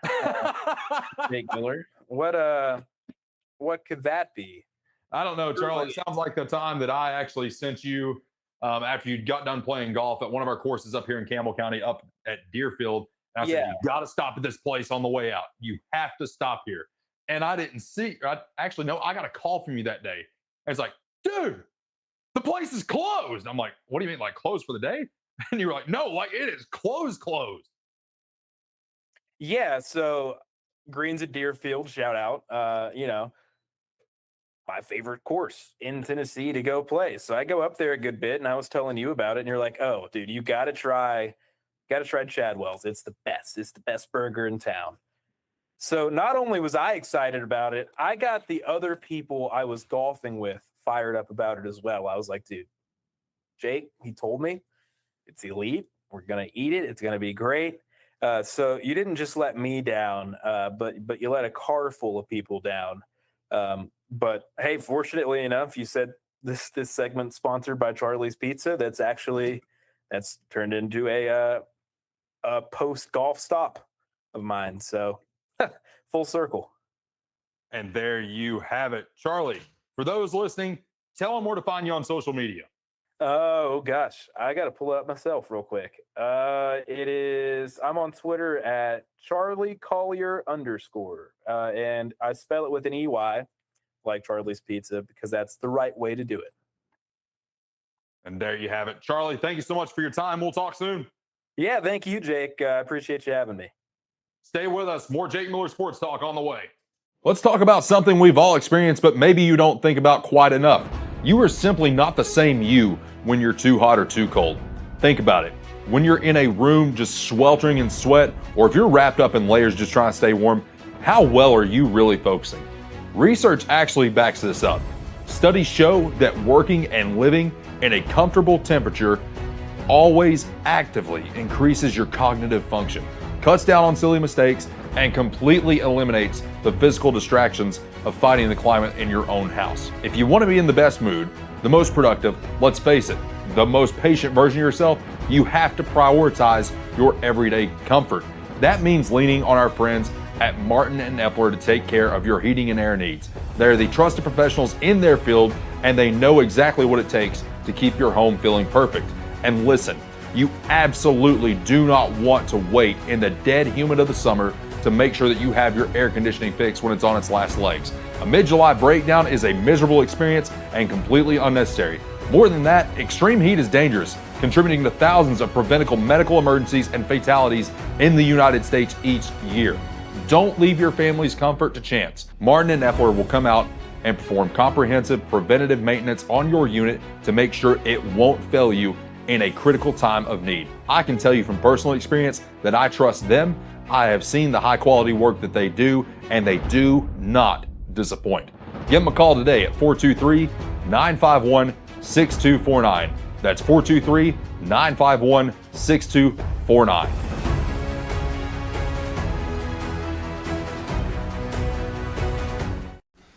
Jake Miller. What could that be? I don't know, Charlie. It sounds like the time that I actually sent you after you got done playing golf at one of our courses up here in Campbell County, up at Deerfield. And I said, you got to stop at this place on the way out. You have to stop here. And I didn't see. I got a call from you that day. And it's like, dude, the place is closed. I'm like, what do you mean, like closed for the day? And you were like, no, like it is closed. Yeah, so Greens at Deerfield, shout out. My favorite course in Tennessee to go play. So I go up there a good bit, and I was telling you about it, and you're like, oh, dude, you got to try Chadwell's. It's the best. It's the best burger in town. So not only was I excited about it, I got the other people I was golfing with fired up about it as well. I was like, dude, Jake, he told me it's elite. We're going to eat it. It's going to be great. So you didn't just let me down, but you let a car full of people down. But hey, fortunately enough, you said this segment sponsored by Charlie's Pizza. That's turned into a post golf stop of mine. So full circle. And there you have it. Charlie, for those listening, tell them where to find you on social media. Oh gosh, I got to pull it up myself real quick. I'm on Twitter at Charlie Collier _ and I spell it with an EY, like Charlie's Pizza, because that's the right way to do it. And there you have it. Charlie, thank you so much for your time. We'll talk soon. Yeah, thank you, Jake. I appreciate you having me. Stay with us. More Jake Miller Sports Talk on the way. Let's talk about something we've all experienced, but maybe you don't think about quite enough. You are simply not the same you when you're too hot or too cold. Think about it. When you're in a room just sweltering in sweat, or if you're wrapped up in layers just trying to stay warm, how well are you really focusing? Research actually backs this up. Studies show that working and living in a comfortable temperature always actively increases your cognitive function, cuts down on silly mistakes, and completely eliminates the physical distractions of fighting the climate in your own house. If you want to be in the best mood, the most productive, let's face it, the most patient version of yourself, you have to prioritize your everyday comfort. That means leaning on our friends at Martin and Effler to take care of your heating and air needs. They're the trusted professionals in their field, and they know exactly what it takes to keep your home feeling perfect. And listen, you absolutely do not want to wait in the dead humid of the summer to make sure that you have your air conditioning fixed when it's on its last legs. A mid-July breakdown is a miserable experience and completely unnecessary. More than that, extreme heat is dangerous, contributing to thousands of preventable medical emergencies and fatalities in the United States each year. Don't leave your family's comfort to chance. Martin and Effler will come out and perform comprehensive preventative maintenance on your unit to make sure it won't fail you in a critical time of need. I can tell you from personal experience that I trust them. I have seen the high quality work that they do, and they do not disappoint. Give them a call today at 423-951-6249. That's 423-951-6249.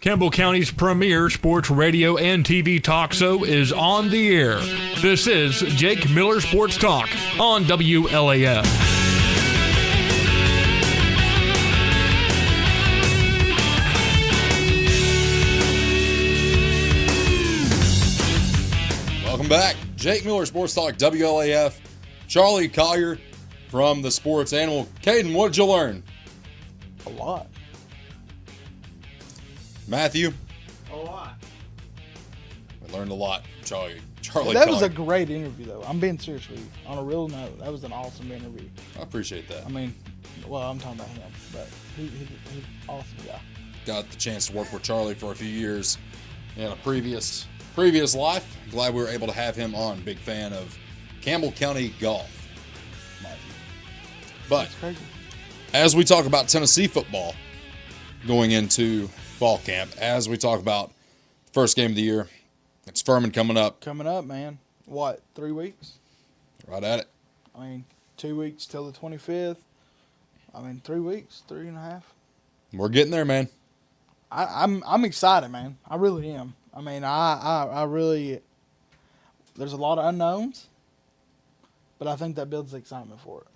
Campbell County's premier sports radio and TV talk show is on the air. This is Jake Miller Sports Talk on WLAF. Welcome back. Jake Miller Sports Talk, WLAF. Charlie Collier from the Sports Animal. Caden, what did you learn? A lot. Matthew? A lot. We learned a lot from Charlie That was Collier. a great interview, though. I'm being serious with you. On a real note, that was an awesome interview. I appreciate that. I mean, well, I'm talking about him, but he's an awesome guy. Got the chance to work with Charlie for a few years in a previous life. Glad we were able to have him on. Big fan of Campbell County golf. But That's crazy. as we talk about Tennessee football going into fall camp, as we talk about the first game of the year, it's Furman coming up. Coming up, man. What, 3 weeks? Right at it. I mean, 2 weeks till the 25th. I mean, 3 weeks, 3.5. We're getting there, man. I'm excited, man. I really am. I mean, I really. There's a lot of unknowns, but I think that builds the excitement for it.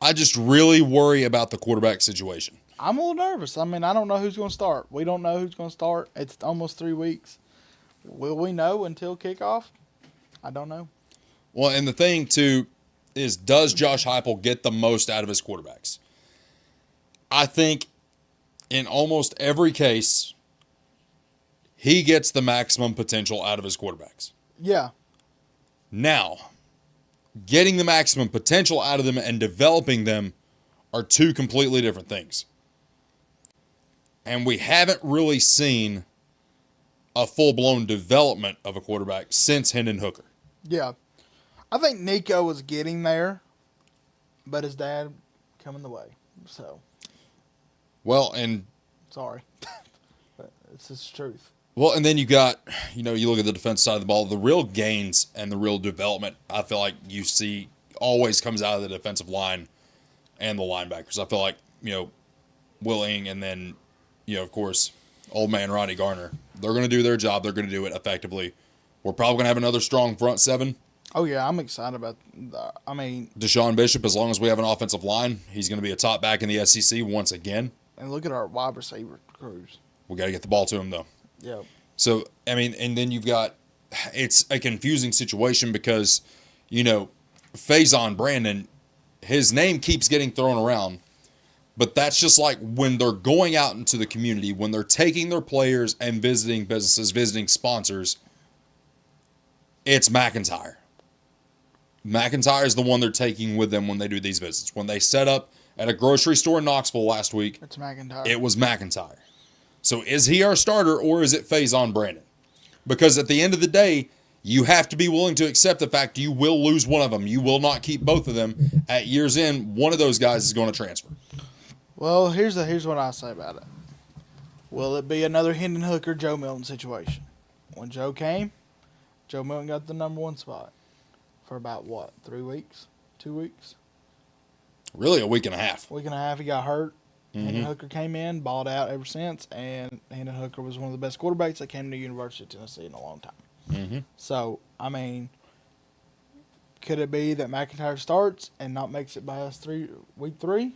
I just really worry about the quarterback situation. I'm a little nervous. I mean, I don't know who's going to start. We don't know who's going to start. It's almost 3 weeks. Will we know until kickoff? I don't know. Well, and the thing, too, is does Josh Heupel get the most out of his quarterbacks? I think in almost every case, he gets the maximum potential out of his quarterbacks. Yeah. Now, getting the maximum potential out of them and developing them are two completely different things. And we haven't really seen a full-blown development of a quarterback since Hendon Hooker. Yeah. I think Nico was getting there, but his dad coming the way. So, Well, and sorry. But it's just truth. Well, and then you got, you look at the defense side of the ball, the real gains and the real development, I feel like you see always comes out of the defensive line and the linebackers. I feel like, Willing and then, of course, old man Ronnie Garner. They're going to do their job. They're going to do it effectively. We're probably going to have another strong front seven. Oh, yeah, I'm excited about that. I mean, Deshaun Bishop, as long as we have an offensive line, he's going to be a top back in the SEC once again. and look at our wide receiver crews. We got to get the ball to him, though. Yeah. So, I mean, and then you've got, it's a confusing situation because, Faison Brandon, his name keeps getting thrown around. But that's just like when they're going out into the community, when they're taking their players and visiting businesses, visiting sponsors, it's McIntyre. McIntyre is the one they're taking with them when they do these visits. When they set up at a grocery store in Knoxville last week, It's McIntyre. it was McIntyre. So is he our starter or is it Faison Brandon? Because at the end of the day, you have to be willing to accept the fact you will lose one of them. You will not keep both of them. At year's end, one of those guys is going to transfer. Well, here's what I say about it. Will it be another Hendon Hooker, Joe Milton situation? When Joe came, Joe Milton got the number one spot for about, 3 weeks? 2 weeks? Really, a week and a half. Week and a half, he got hurt. Hendon Hooker came in, balled out ever since, and Hendon Hooker was one of the best quarterbacks that came to the University of Tennessee in a long time. So, I mean, could it be that McIntyre starts and not makes it by us week 3?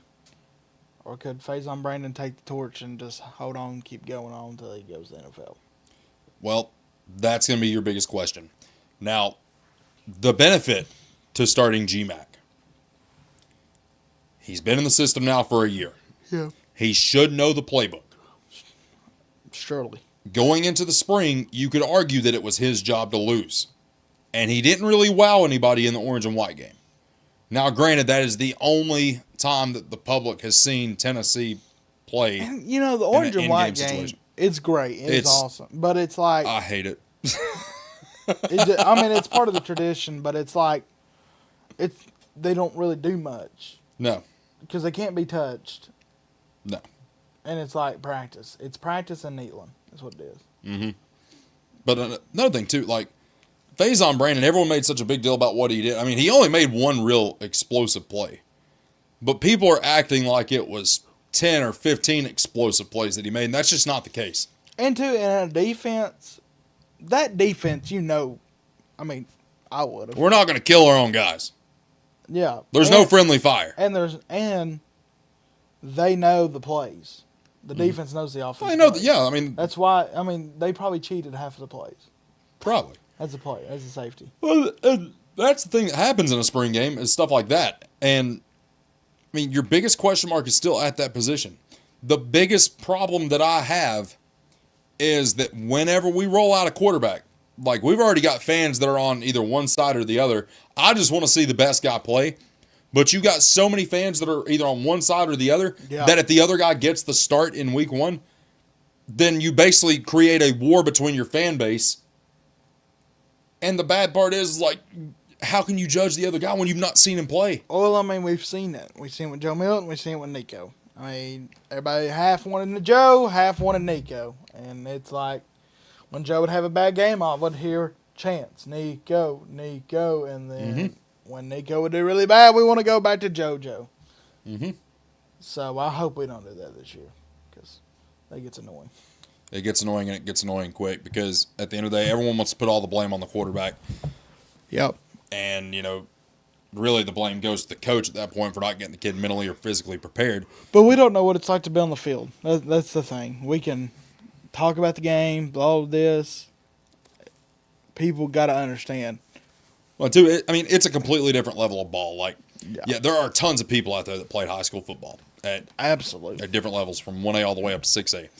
Or could Faison Brandon take the torch and just hold on and keep going on until he goes to the NFL? Well, that's going to be your biggest question. Now, the benefit to starting GMAC. He's been in the system now for a year. Yeah. He should know the playbook. Surely. Going into the spring, you could argue that it was his job to lose. And he didn't really wow anybody in the orange and white game. Now, granted, that is the only time that the public has seen Tennessee play. And, the orange and white game, situation. it's great. It's awesome. But it's like, I hate it. it's part of the tradition, but it's like, they don't really do much. No. Because they can't be touched. No. And it's like practice. It's practice and needling. That's what it is. But another thing, too, like, Faison Brandon, everyone made such a big deal about what he did. I mean, he only made one real explosive play. But people are acting like it was 10 or 15 explosive plays that he made, and that's just not the case. And in a defense, that defense, I mean, I would have. We're not going to kill our own guys. Yeah. There's no friendly fire. And they know the plays. The defense knows the offense. I know that, yeah, I mean. That's why, they probably cheated half of the plays. Probably. As a play, as a safety. Well, that's the thing that happens in a spring game is stuff like that. And, I mean, your biggest question mark is still at that position. The biggest problem that I have is that whenever we roll out a quarterback, like we've already got fans that are on either one side or the other. I just want to see the best guy play. But you got so many fans that are either on one side or the other that if the other guy gets the start in week 1, then you basically create a war between your fan base. And the bad part is, like, how can you judge the other guy when you've not seen him play? Well, we've seen that. We've seen it with Joe Milton. We've seen it with Nico. Everybody half wanted Joe, half wanted Nico. And it's like, when Joe would have a bad game, I would hear chants, Nico. And then when Nico would do really bad, we want to go back to JoJo. So I hope we don't do that this year because that gets annoying. It gets annoying, and it gets annoying quick because at the end of the day, everyone wants to put all the blame on the quarterback. Yep. And, really the blame goes to the coach at that point for not getting the kid mentally or physically prepared. But we don't know what it's like to be on the field. That's the thing. We can talk about the game, all this. People got to understand. Well, too, it's a completely different level of ball. Like, yeah, there are tons of people out there that played high school football Absolutely. at different levels from 1A all the way up to 6A.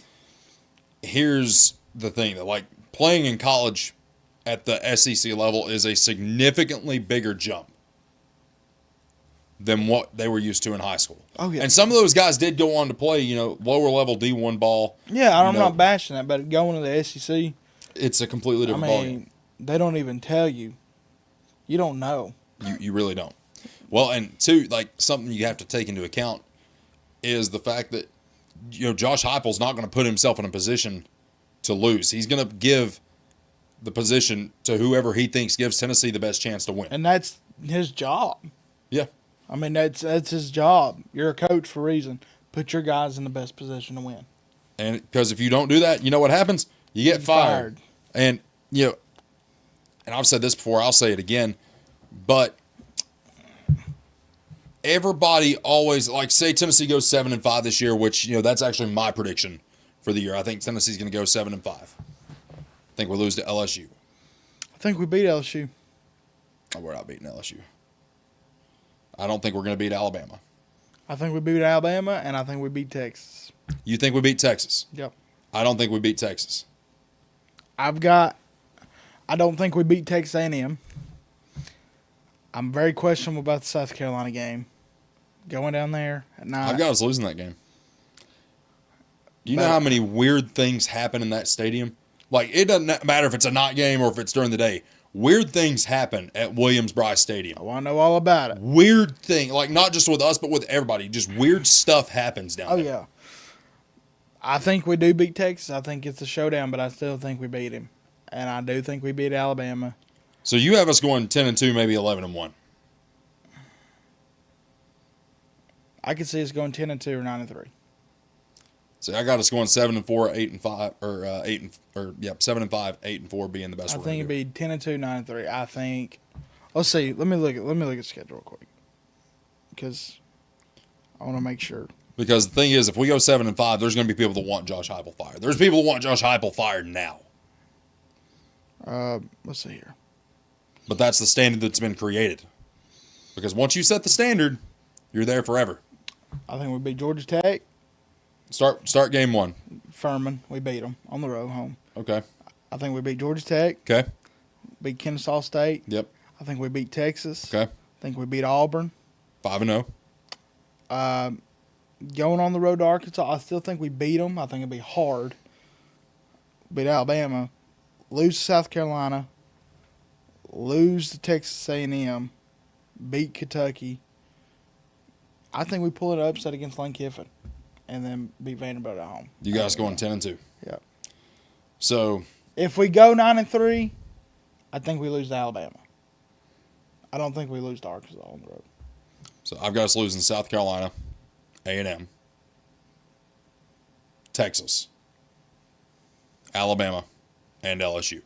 Here's the thing, that like playing in college at the SEC level is a significantly bigger jump than what they were used to in high school. Oh, yeah. And some of those guys did go on to play, lower level D1 ball. Yeah, I'm not bashing that, but going to the SEC, it's a completely different ballgame. They don't even tell you. You don't know. You really don't. Well, and two, like something you have to take into account is the fact that Josh Heupel's not going to put himself in a position to lose. He's going to give the position to whoever he thinks gives Tennessee the best chance to win. And that's his job. Yeah. I mean, that's his job. You're a coach for a reason. Put your guys in the best position to win. And because if you don't do that, you know what happens? You get fired. And, you know, and I've said this before, I'll say it again, but everybody always, like, say Tennessee goes 7-5 this year, which, you know, that's actually my prediction for the year. I think Tennessee's going to go 7-5. I think we'll lose to LSU. I think we beat LSU. Oh, we're not beating LSU. I don't think we're going to beat Alabama. I think we beat Alabama, and I think we beat Texas. You think we beat Texas? Yep. I don't think we beat Texas. I don't think we beat Texas A&M. I'm very questionable about the South Carolina game. Going down there at night. I've got us losing that game. Do you know how many weird things happen in that stadium? Like, it doesn't matter if it's a night game or if it's during the day. Weird things happen at Williams-Brice Stadium. I want to know all about it. Weird thing, like not just with us, but with everybody. Just weird stuff happens down there. Oh, yeah. I think we do beat Texas. I think it's a showdown, but I still think we beat him. And I do think we beat Alabama. So you have us going 10-2, maybe 11-1. I could see us going 10-2 or 9-3. So I got us going 7-4, 8-5, or 7-5, 8-4 being the best. I think it'd be 10-2, 9-3. I think. Let's see. Let me look at the schedule real quick, because I want to make sure. Because the thing is, if we go 7-5, there's going to be people that want Josh Heupel fired. There's people that want Josh Heupel fired now. Let's see here. But that's the standard that's been created. Because once you set the standard, you're there forever. I think we beat Georgia Tech. Start game one. Furman, we beat them on the road home. Okay. I think we beat Georgia Tech. Okay. Beat Kennesaw State. Yep. I think we beat Texas. Okay. I think we beat Auburn. 5-0. Going on the road to Arkansas, I still think we beat them. I think it'd be hard. Beat Alabama. Lose to South Carolina. Lose to Texas A&M. Beat Kentucky. I think we pull an upset against Lane Kiffin. And then beat Vanderbilt at home. You guys going 10-2. Yeah. So if we go 9-3, I think we lose to Alabama. I don't think we lose to Arkansas on the road. So I've got us losing South Carolina, A&M, Texas, Alabama, and LSU.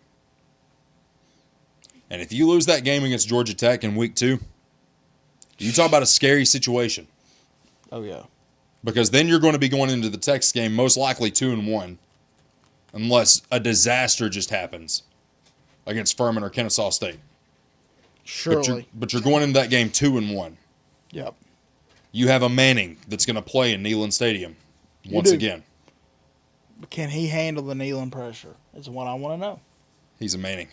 And if you lose that game against Georgia Tech in week 2, you talk about a scary situation. Oh, yeah. Because then you're going to be going into the Texas game most likely 2-1, unless a disaster just happens against Furman or Kennesaw State. Surely. But you're going into that game 2-1. Yep. You have a Manning that's going to play in Neyland Stadium once again. But can he handle the Neyland pressure? Is what I want to know. He's a Manning.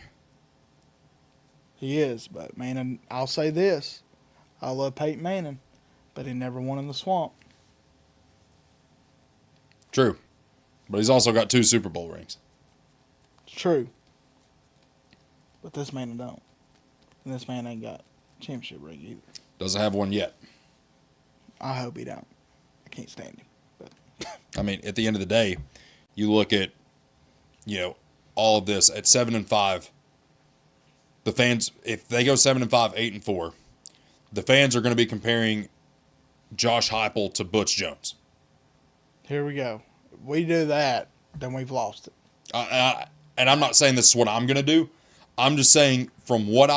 He is, but Manning, I'll say this. I love Peyton Manning, but he never won in the swamp. True. But he's also got 2 Super Bowl rings. It's true. But this man don't. And this man ain't got a championship ring either. Doesn't have one yet. I hope he don't. I can't stand him. But I mean, at the end of the day, you look at, all of this at 7-5. The fans, if they go 7-5, 8-4, the fans are going to be comparing Josh Heupel to Butch Jones. Here we go. If we do that, then we've lost it. And I'm not saying this is what I'm going to do. I'm just saying from what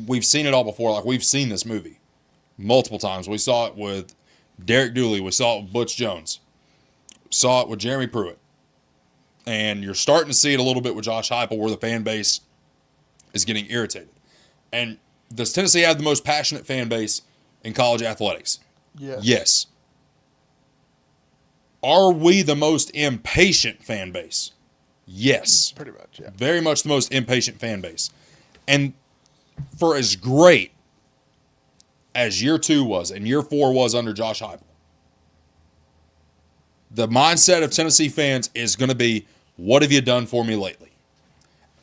we've seen it all before. Like, we've seen this movie multiple times. We saw it with Derek Dooley. We saw it with Butch Jones. Saw it with Jeremy Pruitt. And you're starting to see it a little bit with Josh Heupel, where the fan base is getting irritated. And does Tennessee have the most passionate fan base in college athletics? Yes. Are we the most impatient fan base? Yes. Pretty much, yeah. Very much the most impatient fan base. And for as great as year 2 was and year 4 was under Josh Heupel, the mindset of Tennessee fans is going to be, what have you done for me lately?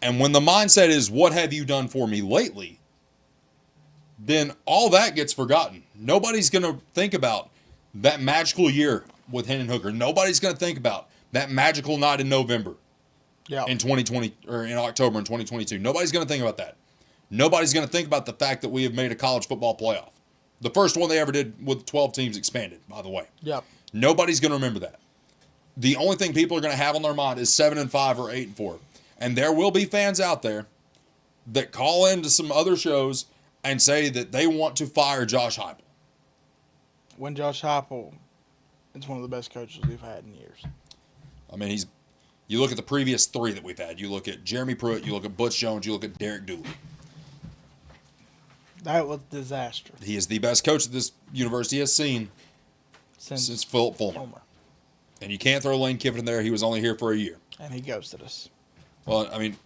And when the mindset is, what have you done for me lately, then all that gets forgotten. Nobody's going to think about that magical year with Hendon Hooker. Nobody's going to think about that magical night in November in 2020 or in October in 2022. Nobody's going to think about that. Nobody's going to think about the fact that we have made a college football playoff. The first one they ever did with 12 teams expanded, by the way. Yep. Nobody's going to remember that. The only thing people are going to have on their mind is 7-5 or 8-4. And there will be fans out there that call into some other shows and say that they want to fire Josh Heupel. When Josh Heupel is one of the best coaches we've had in years. I mean, you look at the previous three that we've had. You look at Jeremy Pruitt, you look at Butch Jones, you look at Derek Dooley. That was a disaster. He is the best coach that this university has seen since Philip Fulmer. And you can't throw Lane Kiffin in there. He was only here for a year. And he ghosted us. Well, I mean,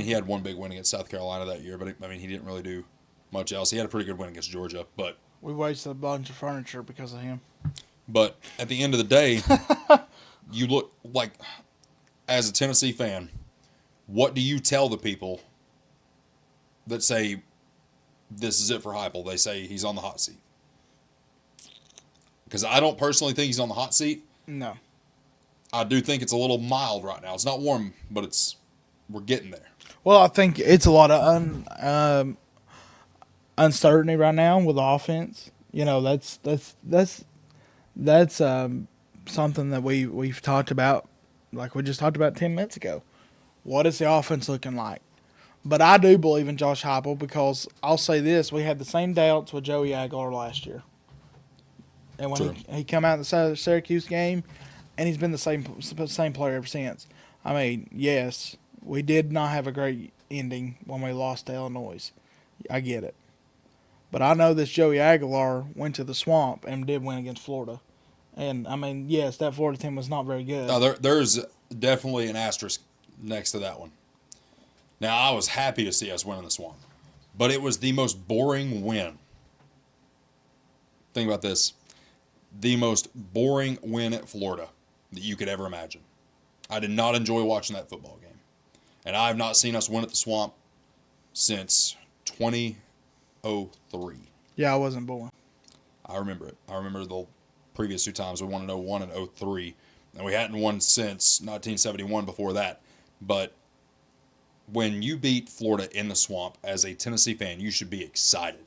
he had one big win against South Carolina that year, but he didn't really do much else. He had a pretty good win against Georgia, but we wasted a bunch of furniture because of him. But at the end of the day, you look like, as a Tennessee fan, what do you tell the people that say this is it for Heupel? They say he's on the hot seat. Because I don't personally think he's on the hot seat. No. I do think it's a little mild right now. It's not warm, but we're getting there. Well, I think it's a lot of uncertainty right now with the offense. That's something that we've talked about, like we just talked about 10 minutes ago. What is the offense looking like? But I do believe in Josh Heupel because I'll say this: we had the same doubts with Joey Aguilar last year, and when he come out in the Syracuse game, and he's been the same player ever since. I mean, yes, we did not have a great ending when we lost to Illinois. I get it. But I know this Joey Aguilar went to the Swamp and did win against Florida. And, I mean, yes, that Florida team was not very good. No, there's definitely an asterisk next to that one. Now, I was happy to see us win in the Swamp. But it was the most boring win. Think about this. The most boring win at Florida that you could ever imagine. I did not enjoy watching that football game. And I have not seen us win at the Swamp since 2003. Yeah, I wasn't born. I remember it. I remember the previous two times. We won in 01 and 03. And we hadn't won since 1971 before that. But when you beat Florida in the Swamp as a Tennessee fan, you should be excited.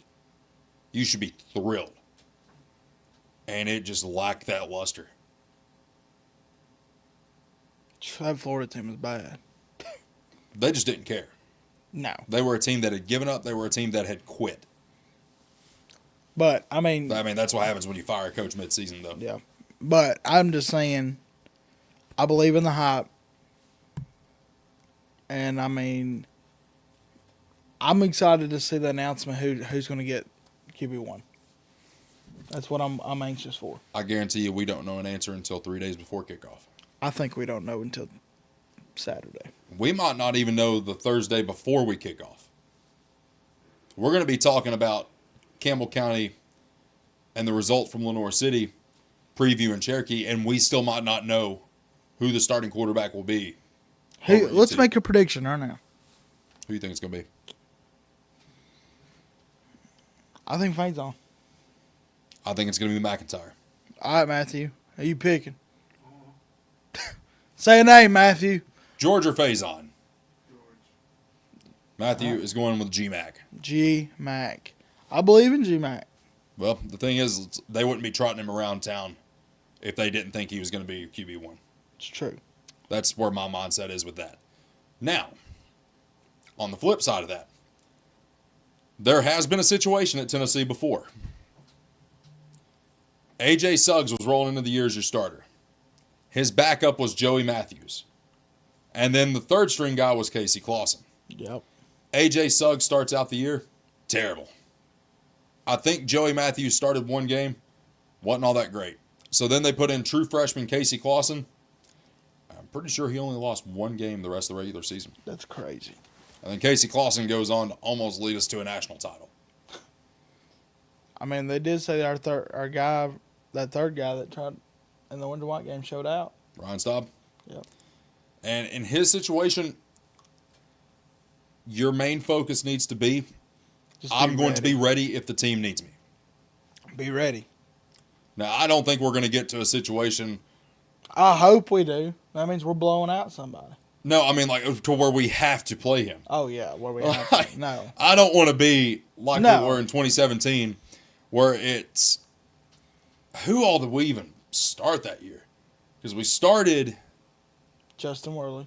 You should be thrilled. And it just lacked that luster. That Florida team was bad. They just didn't care. No. They were a team that had given up. They were a team that had quit. But, I mean, that's what happens when you fire a coach mid-season, though. Yeah. But I'm just saying, I believe in the hype. And, I mean, I'm excited to see the announcement who's going to get QB1. That's what I'm anxious for. I guarantee you we don't know an answer until 3 days before kickoff. I think we don't know until Saturday. We might not even know the Thursday before we kick off. We're going to be talking about Campbell County and the result from Lenoir City, preview in Cherokee, and we still might not know who the starting quarterback will be. Hey, let's make a prediction right now. Who do you think it's going to be? I think Faison. I think it's going to be McIntyre. All right, Matthew. Who you picking? Say a name, Matthew. George or Faison? Matthew is going with G-Mac. G-Mac. I believe in G-Mac. Well, the thing is, they wouldn't be trotting him around town if they didn't think he was going to be QB1. It's true. That's where my mindset is with that. Now, on the flip side of that, there has been a situation at Tennessee before. A.J. Suggs was rolling into the year as your starter. His backup was Joey Matthews. And then the third string guy was Casey Clausen. Yep. A.J. Suggs starts out the year, terrible. I think Joey Matthews started one game, wasn't all that great. So then they put in true freshman Casey Clausen. I'm pretty sure he only lost one game the rest of the regular season. That's crazy. And then Casey Clausen goes on to almost lead us to a national title. I mean, they did say that that third guy that tried in the Winter White game showed out. Ryan Staub? Yep. And in his situation, your main focus needs to be, I'm going to be ready if the team needs me. Be ready. Now, I don't think we're going to get to a situation. I hope we do. That means we're blowing out somebody. No, I mean like to where we have to play him. Oh yeah, where we have to. No. I don't want to be like No. we were in 2017, where it's who all did we even start that year? Because we started. Justin Worley.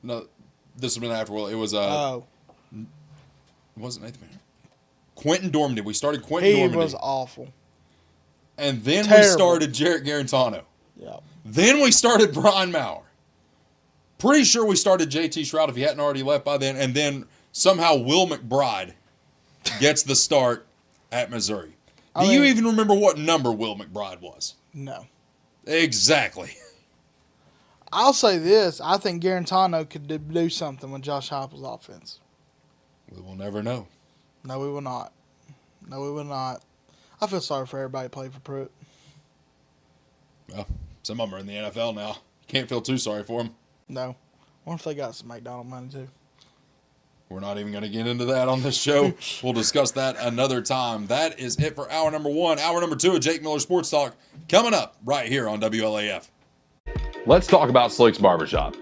No, this has been after. Well, it was it wasn't Nathan Manor. Quentin Dorman did. We started Quentin Dorman. He was awful. And then Terrible. we started Jarrett Garantano. Yeah. Then we started Brian Maurer. Pretty sure we started JT Shroud if he hadn't already left by then. And then somehow Will McBride gets the start at Missouri. Do you even remember what number Will McBride was? No. Exactly. I'll say this. I think Garantano could do something with Josh Heupel's offense. We will never know. No, we will not. No, we will not. I feel sorry for everybody who played for Pruitt. Well, some of them are in the NFL now. Can't feel too sorry for them. No. I wonder if they got some McDonald money too. We're not even going to get into that on this show. We'll discuss that another time. That is it for hour number 1. Hour number 2 of Jake Miller Sports Talk coming up right here on WLAF. Let's talk about Slick's Barbershop.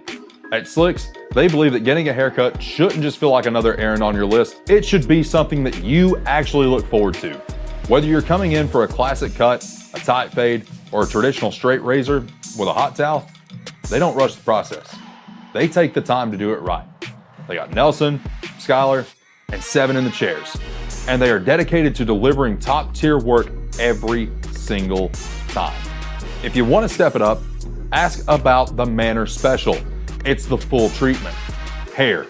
At Slick's, they believe that getting a haircut shouldn't just feel like another errand on your list. It should be something that you actually look forward to. Whether you're coming in for a classic cut, a tight fade, or a traditional straight razor with a hot towel, they don't rush the process. They take the time to do it right. They got Nelson, Skylar, and 7 in the chairs. And they are dedicated to delivering top-tier work every single time. If you want to step it up, ask about the Manor Special. It's the full treatment. Hair,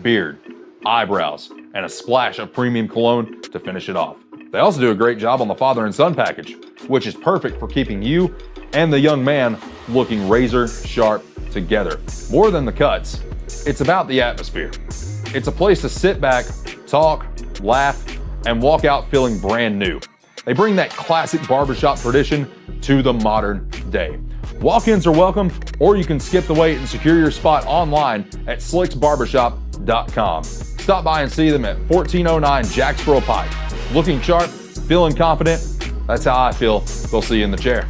beard, eyebrows, and a splash of premium cologne to finish it off. They also do a great job on the father and son package, which is perfect for keeping you and the young man looking razor sharp together. More than the cuts, it's about the atmosphere. It's a place to sit back, talk, laugh, and walk out feeling brand new. They bring that classic barbershop tradition to the modern day. Walk-ins are welcome, or you can skip the wait and secure your spot online at slicksbarbershop.com. Stop by and see them at 1409 Jacksboro Pike. Looking sharp, feeling confident, that's how I feel. They'll see you in the chair.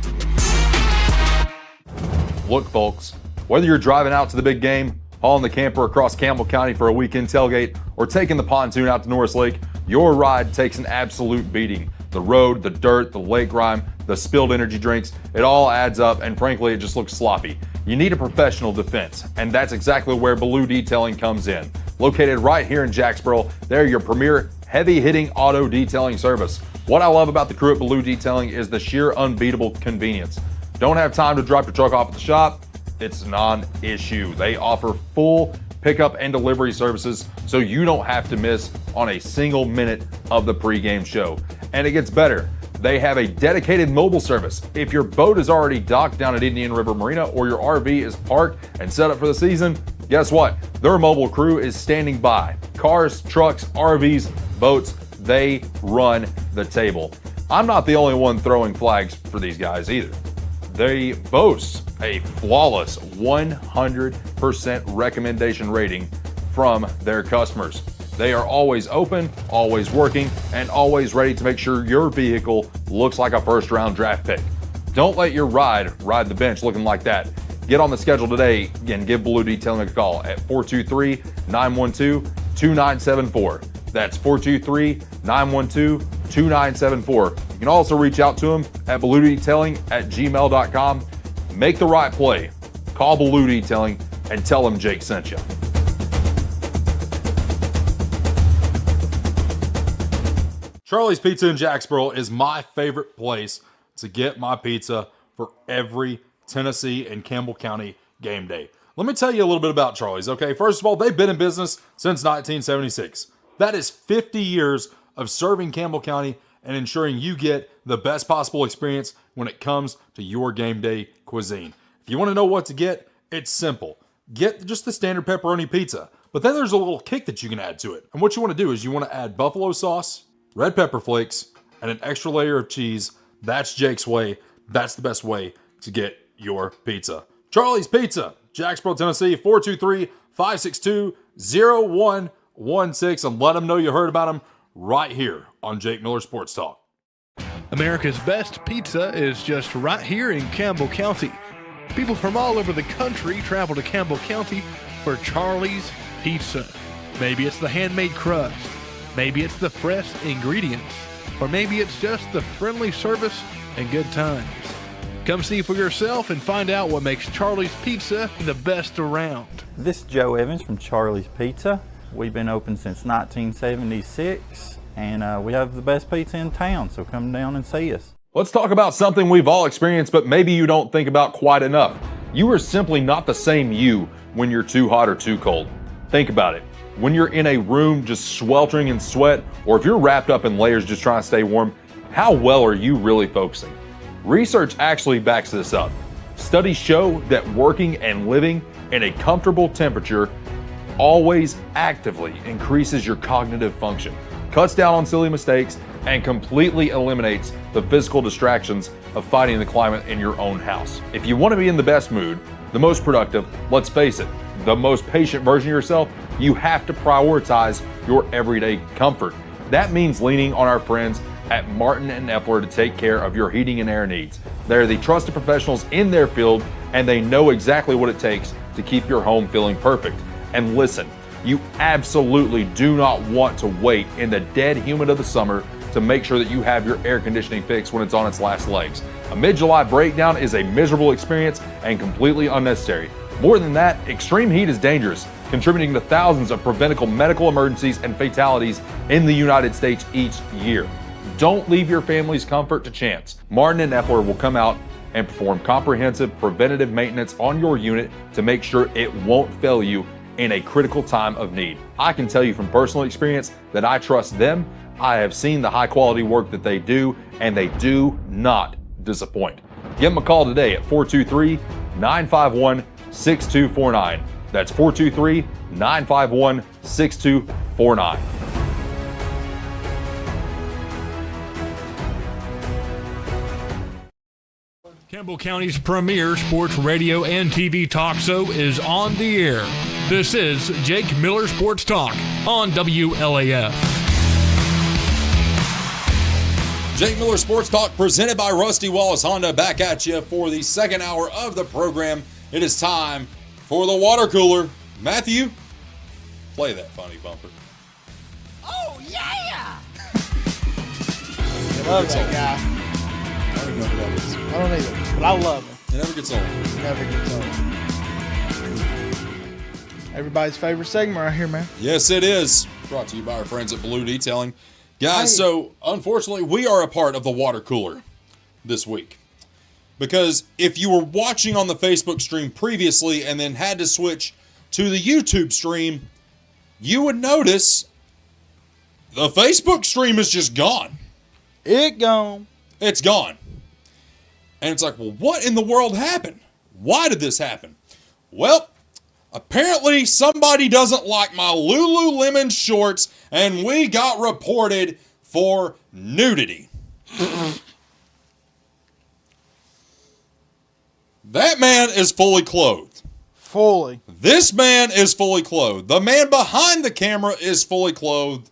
Look, folks, whether you're driving out to the big game, hauling the camper across Campbell County for a weekend tailgate, or taking the pontoon out to Norris Lake, your ride takes an absolute beating. The road, the dirt, the lake grime, the spilled energy drinks, it all adds up, and frankly, it just looks sloppy. You need a professional defense, and that's exactly where Baloo Detailing comes in. Located right here in Jacksboro, they're your premier heavy-hitting auto detailing service. What I love about the crew at Baloo Detailing is the sheer unbeatable convenience. Don't have time to drop your truck off at the shop? It's non-issue. They offer full pickup and delivery services, so you don't have to miss on a single minute of the pregame show. And it gets better. They have a dedicated mobile service. If your boat is already docked down at Indian River Marina or your RV is parked and set up for the season, guess what? Their mobile crew is standing by. Cars, trucks, RVs, boats, they run the table. I'm not the only one throwing flags for these guys either. They boast a flawless 100% recommendation rating from their customers. They are always open, always working, and always ready to make sure your vehicle looks like a first-round draft pick. Don't let your ride the bench looking like that. Get on the schedule today and give Baloo Detailing a call at 423-912-2974. That's 423-912-2974. You can also reach out to them at baloodetailing@gmail.com. Make the right play. Call Baloo Detailing and tell them Jake sent you. Charlie's Pizza in Jacksboro is my favorite place to get my pizza for every Tennessee and Campbell County game day. Let me tell you a little bit about Charlie's, okay? First of all, they've been in business since 1976. That is 50 years of serving Campbell County and ensuring you get the best possible experience when it comes to your game day cuisine. If you want to know what to get, it's simple. Get just the standard pepperoni pizza, but then there's a little kick that you can add to it. And what you want to do is you want to add buffalo sauce, red pepper flakes, and an extra layer of cheese. That's Jake's way. That's the best way to get your pizza. Charlie's Pizza, Jacksboro, Tennessee, 423-562-0116, and let them know you heard about them right here on Jake Miller Sports Talk. America's best pizza is just right here in Campbell County. People from all over the country travel to Campbell County for for Charlie's Pizza. Maybe it's the handmade crust. Maybe it's the fresh ingredients. Or maybe it's just the friendly service and good times. Come see for yourself and find out what makes Charlie's Pizza the best around. This is Joe Evans from Charlie's Pizza. We've been open since 1976, and we have the best pizza in town, so come down and see us. Let's talk about something we've all experienced, but maybe you don't think about quite enough. You are simply not the same you when you're too hot or too cold. Think about it. When you're in a room just sweltering in sweat, or if you're wrapped up in layers just trying to stay warm, how well are you really focusing? Research actually backs this up. Studies show that working and living in a comfortable temperature always actively increases your cognitive function, cuts down on silly mistakes, and completely eliminates the physical distractions of fighting the climate in your own house. If you want to be in the best mood, the most productive, let's face it, the most patient version of yourself, you have to prioritize your everyday comfort. That means leaning on our friends at Martin and Effler to take care of your heating and air needs. They're the trusted professionals in their field, and they know exactly what it takes to keep your home feeling perfect. And listen, you absolutely do not want to wait in the dead humid of the summer to make sure that you have your air conditioning fixed when it's on its last legs. A mid-July breakdown is a miserable experience and completely unnecessary. More than that, extreme heat is dangerous, contributing to thousands of preventable medical emergencies and fatalities in the United States each year. Don't leave your family's comfort to chance. Martin and Effler will come out and perform comprehensive preventative maintenance on your unit to make sure it won't fail you in a critical time of need. I can tell you from personal experience that I trust them. I have seen the high quality work that they do, and they do not disappoint. Give them a call today at 423-951-6249. That's 423-951-6249. Campbell County's premier sports radio and TV talk show is on the air. This is Jake Miller Sports Talk on WLAF. Jake Miller Sports Talk presented by Rusty Wallace Honda, back at you for the second hour of the program. It is time for the water cooler. Matthew, play that funny bumper. Oh, yeah! Love that guy. I don't even know who that is. I don't either, but I love him. It never gets old. Never gets old. Everybody's favorite segment right here, man. Yes, it is. Brought to you by our friends at Blue Detailing. Guys, so unfortunately, we are a part of the water cooler this week. Because if you were watching on the Facebook stream previously and then had to switch to the YouTube stream, you would notice the Facebook stream is just gone. It gone. It's gone. And it's like, well, what in the world happened? Why did this happen? Well, apparently somebody doesn't like my Lululemon shorts, and we got reported for nudity. That man is fully clothed. Fully. This man is fully clothed. The man behind the camera is fully clothed.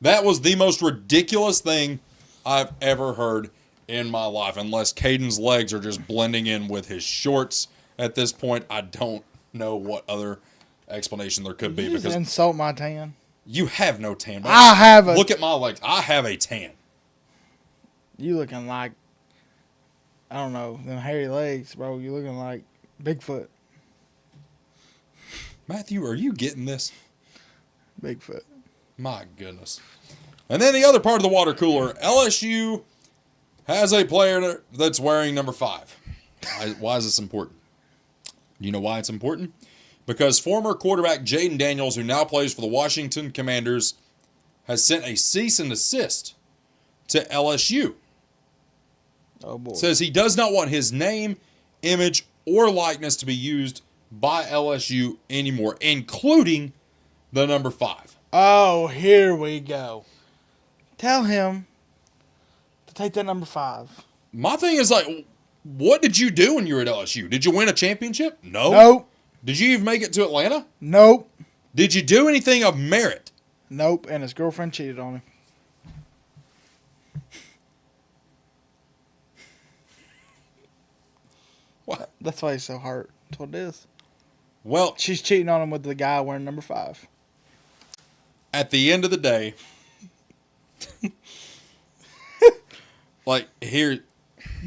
That was the most ridiculous thing I've ever heard in my life, unless Caden's legs are just blending in with his shorts at this point. I don't know what other explanation there could be. You just because insult my tan. you have no tan. I have a... Look at my legs. I have a tan. You looking like... I don't know. Them hairy legs, bro. You looking like Bigfoot. Matthew, are you getting this? Bigfoot. My goodness. And then the other part of the water cooler, LSU has a player that's wearing number 5. Why is this important? You know why it's important? Because former quarterback Jaden Daniels, who now plays for the Washington Commanders, has sent a cease and desist to LSU. Oh, boy. Says he does not want his name, image, or likeness to be used by LSU anymore, including the number 5. Oh, here we go. Tell him to take that number 5. My thing is, like, what did you do when you were at LSU? Did you win a championship? No. Nope. Did you even make it to Atlanta? Nope. Did you do anything of merit? Nope. And his girlfriend cheated on him. What? That's why he's so hurt. That's what it is. Well, She's cheating on him with the guy wearing number 5. at the end of the day, like here,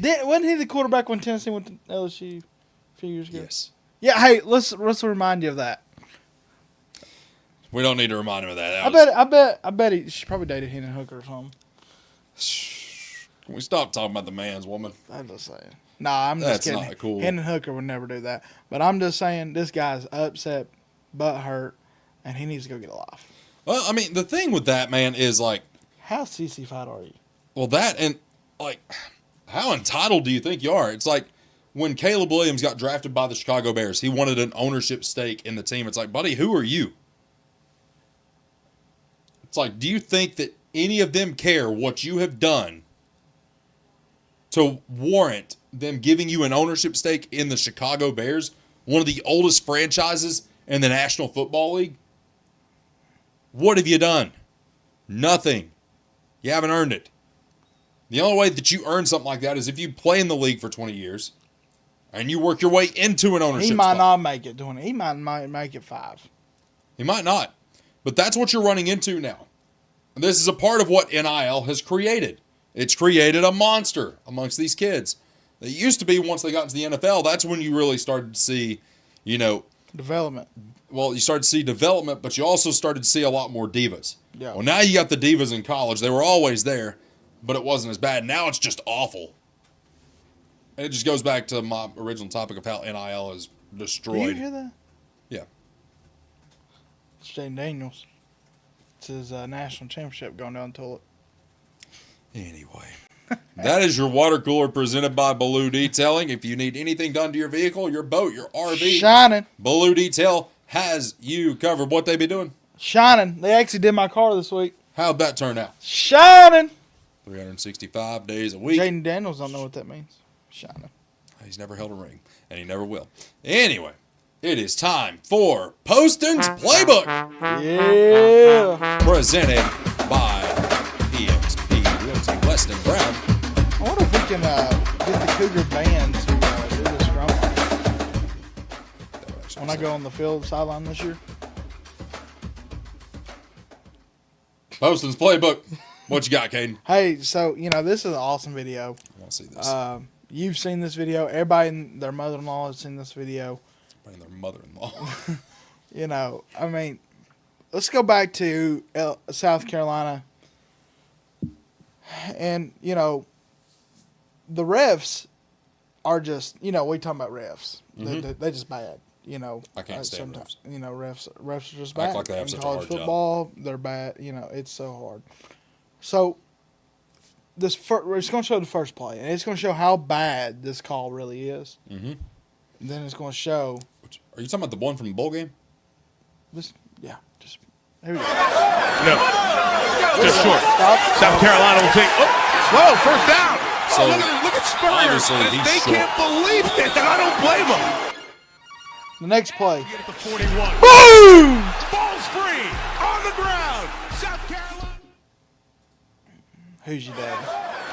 Wasn't he the quarterback when Tennessee went to LSU a few years ago? yes, Yeah. Hey, let's remind you of that. we don't need to remind him of that. I bet she probably dated Hendon Hooker or something. Can we stop talking about the man's woman? I'm just saying. Nah, I'm just That's kidding. not cool. Hendon Hooker would never do that. But I'm just saying this guy's upset, butt hurt, and he needs to go get a life. Well, I mean, the thing with that, man, is like, How CC-fied are you? well, that and like, how entitled do you think you are? It's like when Caleb Williams got drafted by the Chicago Bears, he wanted an ownership stake in the team. It's like, buddy, who are you? It's like, do you think that any of them care what you have done to warrant them giving you an ownership stake in the Chicago Bears, one of the oldest franchises in the National Football League? What have you done? Nothing. You haven't earned it. The only way that you earn something like that is if you play in the league for 20 years and you work your way into an ownership He might spot. not make it 20. He might make it 5. He might not. But that's what you're running into now. And this is a part of what NIL has created. It's created a monster amongst these kids. It used to be once they got into the NFL, that's when you really started to see, Development. well, you started to see development, but you also started to see a lot more divas. Yeah. Well, now you got the divas in college. They were always there, but it wasn't as bad. Now it's just awful. And it just goes back to my original topic of how NIL is Do destroyed. you hear that? Yeah. It's Jaden Daniels. It's his national championship going down the toilet. Anyway, that is your water cooler presented by Baloo Detailing. If you need anything done to your vehicle, your boat, your RV, Shining. Baloo Detail has you covered. What they be doing? Shining. They actually did my car this week. How'd that turn out? Shining. 365 days a week. Jaden Daniels don't know what that means. Shining. He's never held a ring, and he never will. Anyway, it is time for Poston's Playbook, Yeah. presented by PXP Realty Weston Brown. I wonder if we can get the Cougar band to do this drum when I go on the field sideline this year. Poston's Playbook. What you got, Caden? Hey, so, this is an awesome video. I want to see this. You've seen this video. Everybody and their mother-in-law has seen this video. Bring their mother-in-law. Let's go back to South Carolina. And, the refs are just, we talking about refs. They're just bad, I can't stand sometimes. Refs are just Act bad. like they have In such a college hard job. football, they're bad. It's so hard. So, it's going to show the first play, and it's going to show how bad this call really is. Mm-hmm. And then it's going to show Are you talking about the one from the bowl game? this. Yeah, just here we go. No. Just short. Stop. South Carolina will take. Oh, whoa, first down. So, Look at Spurrier. obviously, he's They short. can't believe it, and I don't blame them. The next play. Get at the 41. Boom! Ball's free on the ground. South Carolina. Who's your dad?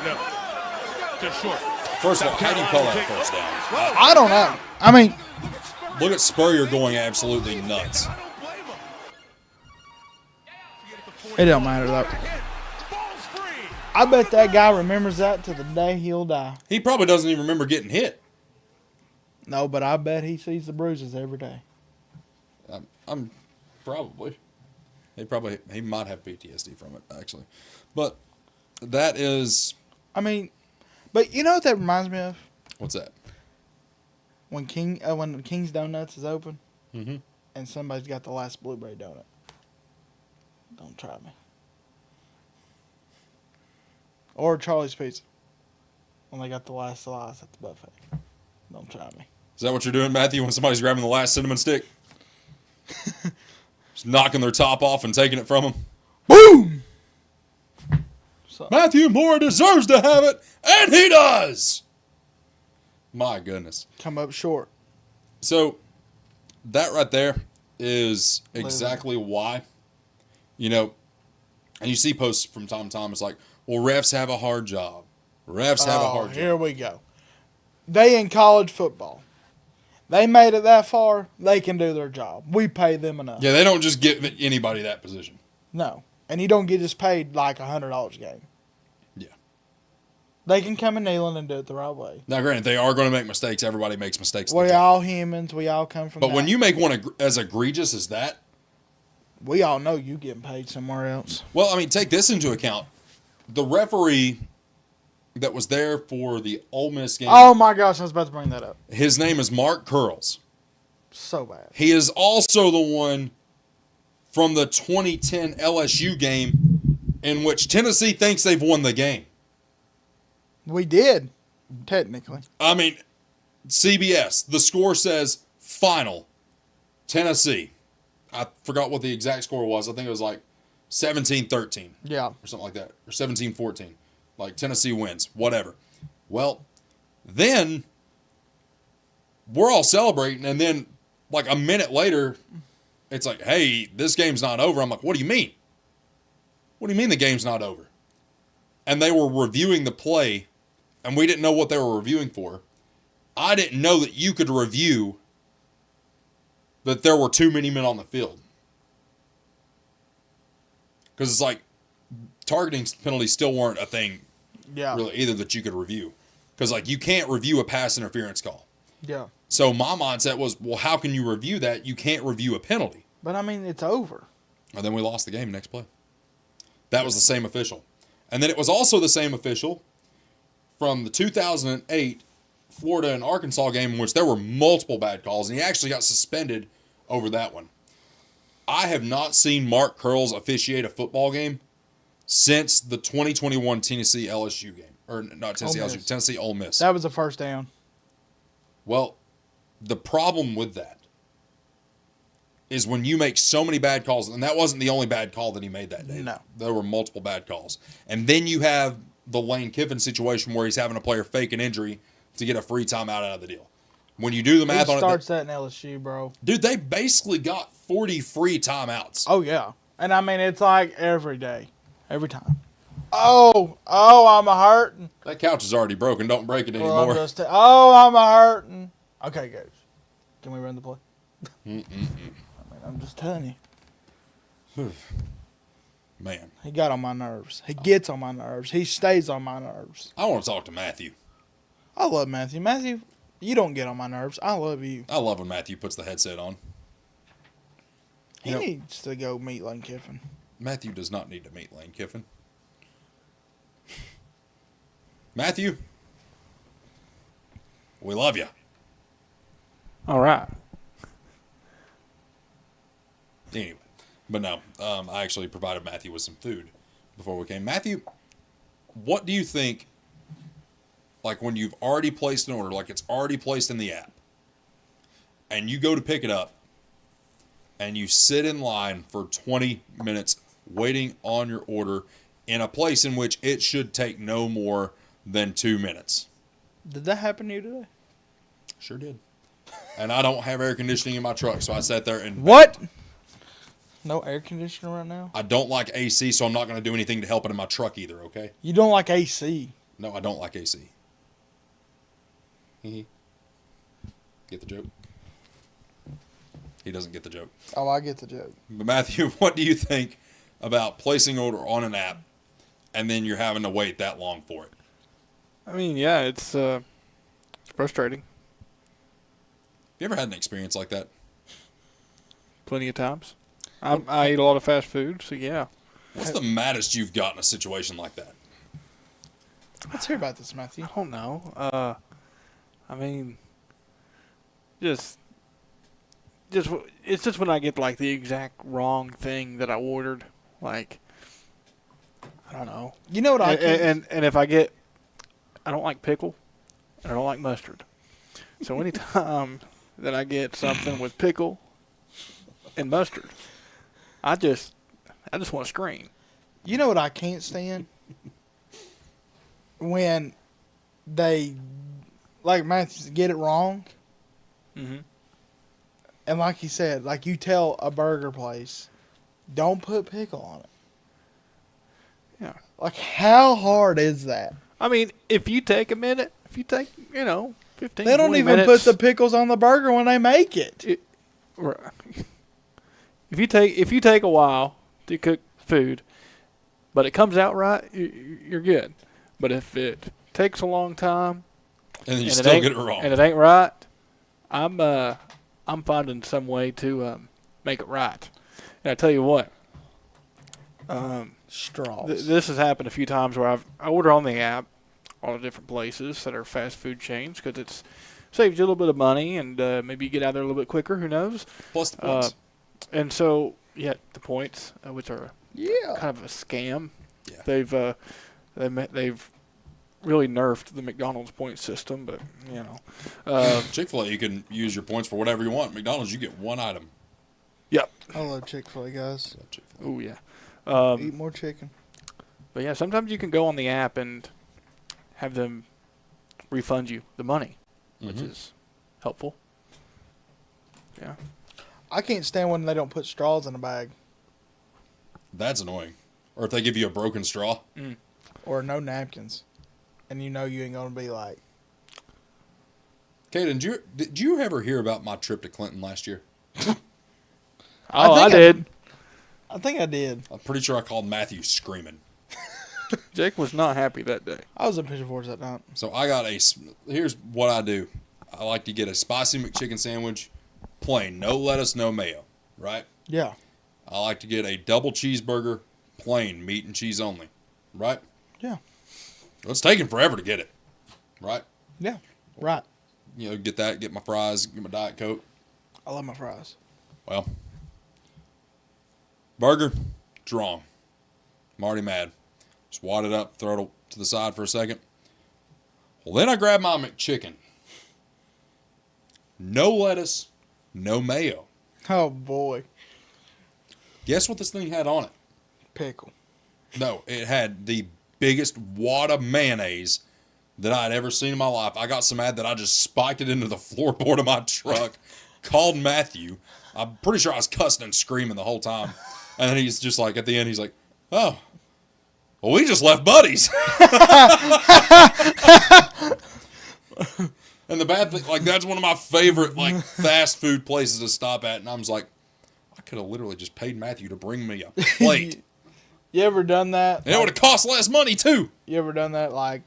No. Just short. First of all, how do you call that first down? I don't know. I mean, Look at Spurrier going absolutely nuts. it don't matter though. I bet that guy remembers that to the day he'll die. He probably doesn't even remember getting hit. No, but I bet he sees the bruises every day. I'm probably. He might have PTSD from it, actually. But that is, I mean, but you know what that reminds me of? what's that? When King's Donuts is open, Mm-hmm. and somebody's got the last blueberry donut. Don't try me. Or Charlie's Pizza, when they got the last slice at the buffet. Don't try me. Is that what you're doing, Matthew, when somebody's grabbing the last cinnamon stick? Just knocking their top off and taking it from them? Boom! So, Matthew Moore deserves to have it, and he does! My goodness. come up short. So, that right there is exactly why, and you see posts from time to time, it's like, well, refs have a hard job. Refs have a hard job. Here we go. They in college football. They made it that far. They can do their job. We pay them enough. Yeah, they don't just give anybody that position. No. And you don't get just paid like $100 a game. Yeah. They can come in kneeling and do it the right way. Now, granted, they are going to make mistakes. Everybody makes mistakes. We're all humans. We all come from But that. when you make one as egregious as that, we all know you getting paid somewhere else. well, I mean, take this into account. The referee that was there for the Ole Miss game, Oh, my gosh. I was about to bring that up. his name is Mark Curls. So bad. He is also the one from the 2010 LSU game in which Tennessee thinks they've won the game. We did, technically. I mean, CBS, the score says final, Tennessee. I forgot what the exact score was. I think it was like 17-13. Yeah. Or something like that. Or 17-14. Like Tennessee wins. Whatever. Well, then we're all celebrating, and then like a minute later, it's like, hey, this game's not over. I'm like, what do you mean? What do you mean the game's not over? And they were reviewing the play, and we didn't know what they were reviewing for. I didn't know that you could review that there were too many men on the field. Because it's like targeting penalties still weren't a thing Yeah. really either that you could review. Because like you can't review a pass interference call. Yeah. So my mindset was, well, how can you review that? You can't review a penalty. But, I mean, it's over. And then we lost the game next play. That was the same official. And then it was also the same official from the 2008 Florida and Arkansas game in which there were multiple bad calls, and he actually got suspended over that one. I have not seen Mark Curls officiate a football game since the 2021 Tennessee LSU game. Or not Tennessee LSU, Tennessee Ole Miss. That was the first down. Well, the problem with that is when you make so many bad calls, and that wasn't the only bad call that he made that day. No. There were multiple bad calls. And then you have the Lane Kiffin situation where he's having a player fake an injury to get a free timeout out of the deal. When you do the math Who on starts it, that in LSU, bro? dude, they basically got 40 free timeouts. Oh, yeah. And, I mean, it's like every day. Every time. Oh, I'm a-hurting. That couch is already broken. Don't break it Well, anymore. I'm a-hurting. Okay, guys. Can we run the play? I mean, I'm just telling you. Man, He got on my nerves. He gets on my nerves. He stays on my nerves. I want to talk to Matthew. I love Matthew. Matthew, you don't get on my nerves. I love you. I love when Matthew puts the headset on. He needs to go meet Lane Kiffin. Matthew does not need to meet Lane Kiffin. Matthew, we love you. All right. Anyway, but no, I actually provided Matthew with some food before we came. Matthew, what do you think, like when you've already placed an order, like it's already placed in the app, and you go to pick it up, and you sit in line for 20 minutes waiting on your order in a place in which it should take no more than 2 minutes? Did that happen to you today? Sure did. And I don't have air conditioning in my truck, so I sat there and... What? No air conditioner right now? I don't like AC, so I'm not going to do anything to help it in my truck either, okay? You don't like AC. No, I don't like AC. Get the joke? He doesn't get the joke. Oh, I get the joke. But Matthew, what do you think about placing order on an app and then you're having to wait that long for it? I mean, yeah, it's frustrating. Have you ever had an experience like that? Plenty of times. I eat a lot of fast food, so yeah. What's the maddest you've got in a situation like that? Let's hear about this, Matthew. I don't know. I mean, just it's just when I get like the exact wrong thing that I ordered. Like, I don't know. You know what I and if I don't like pickle, and I don't like mustard. So anytime that I get something with pickle and mustard, I just want to scream. You know what I can't stand? When they, like Matthew, get it wrong. Mm-hmm. And like he said, like you tell a burger place, don't put pickle on it. Yeah. Like, how hard is that? I mean, if you take a minute, 15, They don't 20 even minutes. put the pickles on the burger when they make it. If you take a while to cook food, but it comes out right, you're good. But if it takes a long time And you and still get it wrong. and it ain't right, I'm finding some way to make it right. And I tell you what, Straws. this has happened a few times where I order on the app, all the different places that are fast food chains, because it's saves you a little bit of money and maybe you get out there a little bit quicker. Who knows? Plus the points. And so, yeah, the points, which are kind of a scam. Yeah. They've really nerfed the McDonald's point system, but you know, Chick-fil-A, you can use your points for whatever you want. McDonald's, you get one item. yep. I love Chick-fil-A, guys. Oh yeah. Eat more chicken. But yeah, sometimes you can go on the app and have them refund you the money, which is helpful. Yeah. I can't stand when they don't put straws in a bag That's annoying. Or if they give you a broken straw. or no napkins, and you know you ain't gonna be like. Kaden, did you ever hear about my trip to Clinton last year? Oh, I did. I think I did. I'm pretty sure I called Matthew screaming. Jake was not happy that day. I was in Pigeon Forge that night. So I got here's what I do. I like to get a spicy McChicken sandwich, plain, no lettuce, no mayo, right? Yeah. I like to get a double cheeseburger, plain, meat and cheese only, right? Yeah. Well, it's taking forever to get it, right? Yeah. Right. You know, get that, get my fries, get my Diet Coke. I love my fries. Well, burger, it's wrong. I'm already mad. Just wad it up, throw it to the side for a second. Well, then I grab my McChicken. No lettuce, no mayo. Oh boy. Guess what this thing had on it? Pickle. No, it had the biggest wad of mayonnaise that I'd ever seen in my life. I got so mad that I just spiked it into the floorboard of my truck, called Matthew. I'm pretty sure I was cussing and screaming the whole time. And then he's just like, at the end, he's like, oh, well, we just left buddies. And the bad thing, like, that's one of my favorite, like, fast food places to stop at. And I was like, I could have literally just paid Matthew to bring me a plate. You ever done that? And it would have cost less money, too. You ever done that? Like,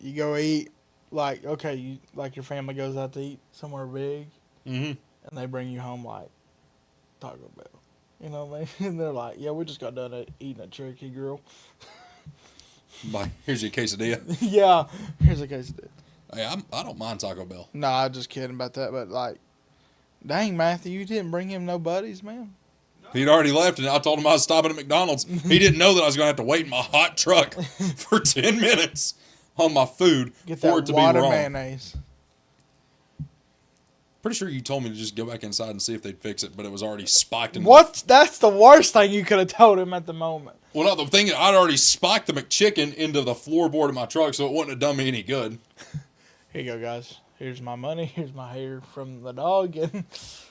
you go eat, like, okay, like your family goes out to eat somewhere big, and they bring you home, like, Taco Bell. You know what I mean? And they're like, yeah, we just got done eating at Cherokee Grill. Like, here's your quesadilla. Yeah, here's a case of it. Hey, I don't mind Taco Bell. No, I'm just kidding about that, but, like, dang, Matthew, you didn't bring him no buddies, man. He'd already left, and I told him I was stopping at McDonald's. He didn't know that I was going to have to wait in my hot truck for 10 minutes on my food Get for that it to be water wrong. mayonnaise. Pretty sure you told me to just go back inside and see if they'd fix it, but it was already spiked in. What? That's the worst thing you could have told him at the moment. Well, no, the thing is, I'd already spiked the McChicken into the floorboard of my truck, so it wouldn't have done me any good. Here you go, guys. Here's my money. Here's my hair from the dog.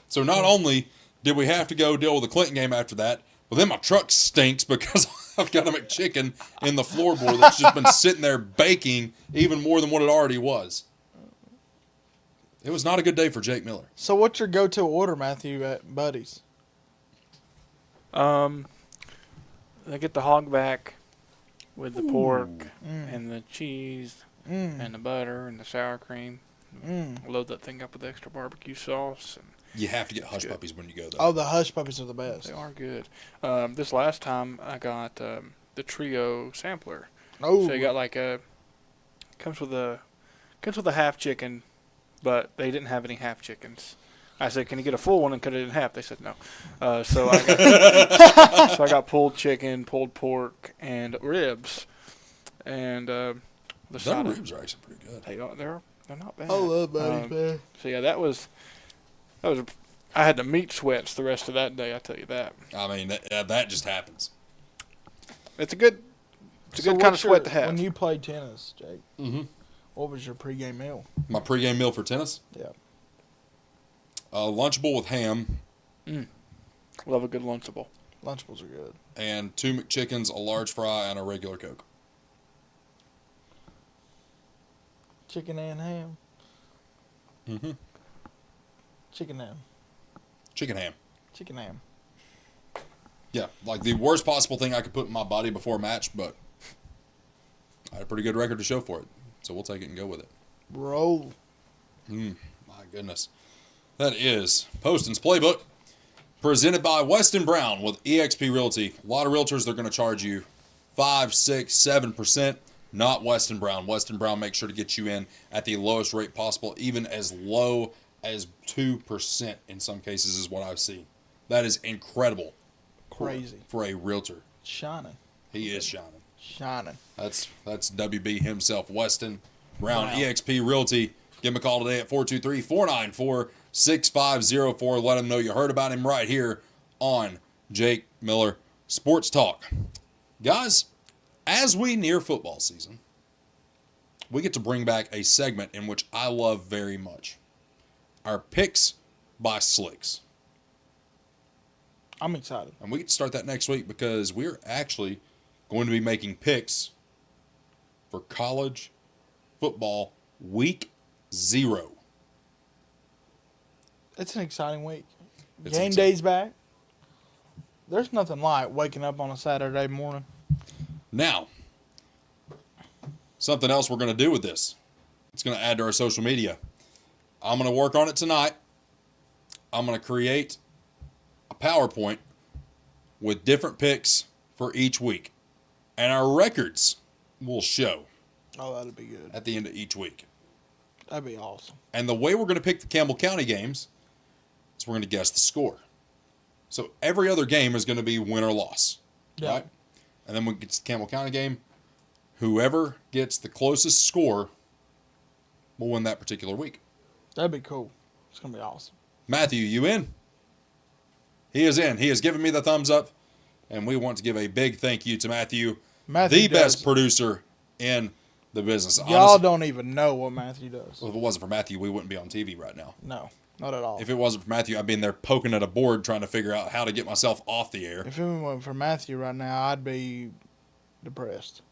So not only did we have to go deal with the Clinton game after that, but then my truck stinks because I've got a McChicken in the floorboard that's just been sitting there baking even more than what it already was. It was not a good day for Jake Miller. So what's your go-to order, Matthew, at Buddy's? I get the hog back with the pork and the cheese and the butter and the sour cream. Load that thing up with extra barbecue sauce. And You have to get Hush Puppies when you go, though. Oh, the Hush Puppies are the best. they are good. This last time I got the trio sampler. Oh, So you got like comes with a half chicken, but they didn't have any half chickens. I said, "Can you get a full one and cut it in half?" They said no. So I got pulled chicken, pulled pork, and ribs. And the side of- ribs are actually pretty good. they're not bad. I love Buddy's, man. So yeah, that was. I had the meat sweats the rest of that day. I tell you that. I mean, that just happens. It's a good kind of what's sweat to have. When you played tennis, Jake, what was your pregame meal? My pregame meal for tennis? Yeah. Lunchable with ham Love a good Lunchable. Lunchables are good. and 2 McChickens, a large fry, and a regular Coke. Chicken and ham. Mm-hmm. Chicken ham. Chicken ham. Chicken ham. Yeah, like the worst possible thing I could put in my body before a match, but I had a pretty good record to show for it. So we'll take it and go with it. Roll. My goodness. That is Poston's Playbook, presented by Weston Brown with eXp Realty. A lot of realtors, they're going to charge you 5, 6, 7%. Not Weston Brown. Weston Brown makes sure to get you in at the lowest rate possible, even as low as 2% in some cases is what I've seen. That is incredible. Crazy. For a realtor. Shining. He is shining. Shining. That's WB himself, Weston Brown, eXp Realty. Give him a call today at 423-494-6504. Let him know you heard about him right here on Jake Miller Sports Talk. Guys, as we near football season, we get to bring back a segment in which I love very much. Our Picks by Slicks. I'm excited. And we get to start that next week because we're actually going to be making picks for college football week 0. It's an exciting week. It's Game exciting. day's back. There's nothing like waking up on a Saturday morning. Now, something else we're going to do with this. It's going to add to our social media. I'm going to work on it tonight. I'm going to create a PowerPoint with different picks for each week. And our records will show Oh, that'd be good. at the end of each week. That'd be awesome. And the way we're going to pick the Campbell County games is we're going to guess the score. So every other game is going to be win or loss. Yeah. Right? And then when it gets to the Campbell County game, whoever gets the closest score will win that particular week. That'd be cool. It's going to be awesome. Matthew, you in? He is in. He has given me the thumbs up. And we want to give a big thank you to Matthew, the best producer in the business. Y'all Honestly, don't even know what Matthew does. if it wasn't for Matthew, we wouldn't be on TV right now. No, not at all. If it wasn't for Matthew, I'd be in there poking at a board trying to figure out how to get myself off the air. If it wasn't for Matthew right now, I'd be depressed.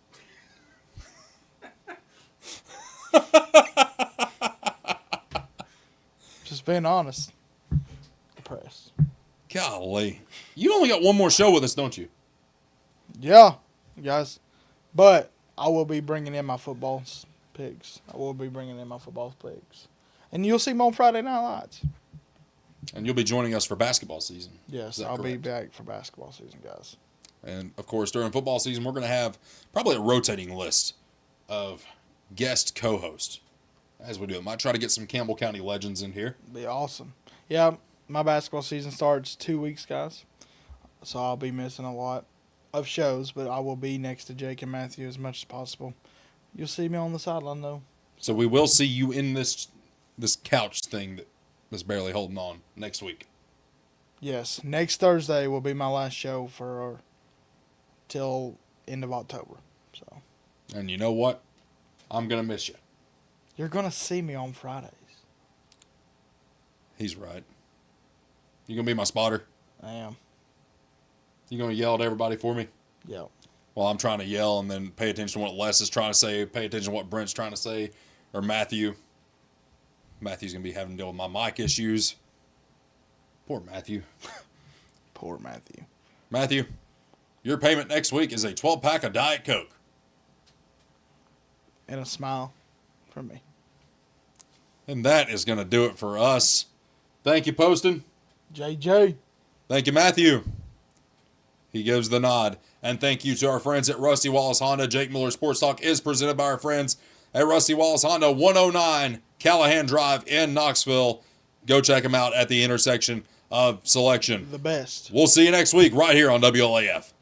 Just being honest. Depressed. Golly. You only got one more show with us, don't you? Yeah, guys. But I will be bringing in my football picks. And you'll see them on Friday Night Lights. And you'll be joining us for basketball season. Yes, Is that I'll be correct? back for basketball season, guys. And, of course, during football season, we're going to have probably a rotating list of guest co-hosts as we do it. Might try to get some Campbell County legends in here. Be awesome. Yeah, my basketball season starts 2 weeks, guys. So I'll be missing a lot of shows, but I will be next to Jake and Matthew as much as possible. You'll see me on the sideline, though. So we will see you in this couch thing that's barely holding on next week. Yes, next Thursday will be my last show till end of October. So And you know what? I'm going to miss you. you're gonna see me on Fridays. He's right. You going to be my spotter? I am. You going to yell at everybody for me? Yeah. Well, I'm trying to yell and then pay attention to what Les is trying to say, pay attention to what Brent's trying to say, or Matthew. Matthew's going to be having to deal with my mic issues. Poor Matthew. Poor Matthew. Matthew, your payment next week is a 12-pack of Diet Coke. And a smile from me. And that is going to do it for us. Thank you, Poston. JJ. Thank you, Matthew. He gives the nod. And thank you to our friends at Rusty Wallace Honda. Jake Miller Sports Talk is presented by our friends at Rusty Wallace Honda, 109 Callahan Drive in Knoxville. Go check them out at the intersection of Selection. The best. We'll see you next week right here on WLAF.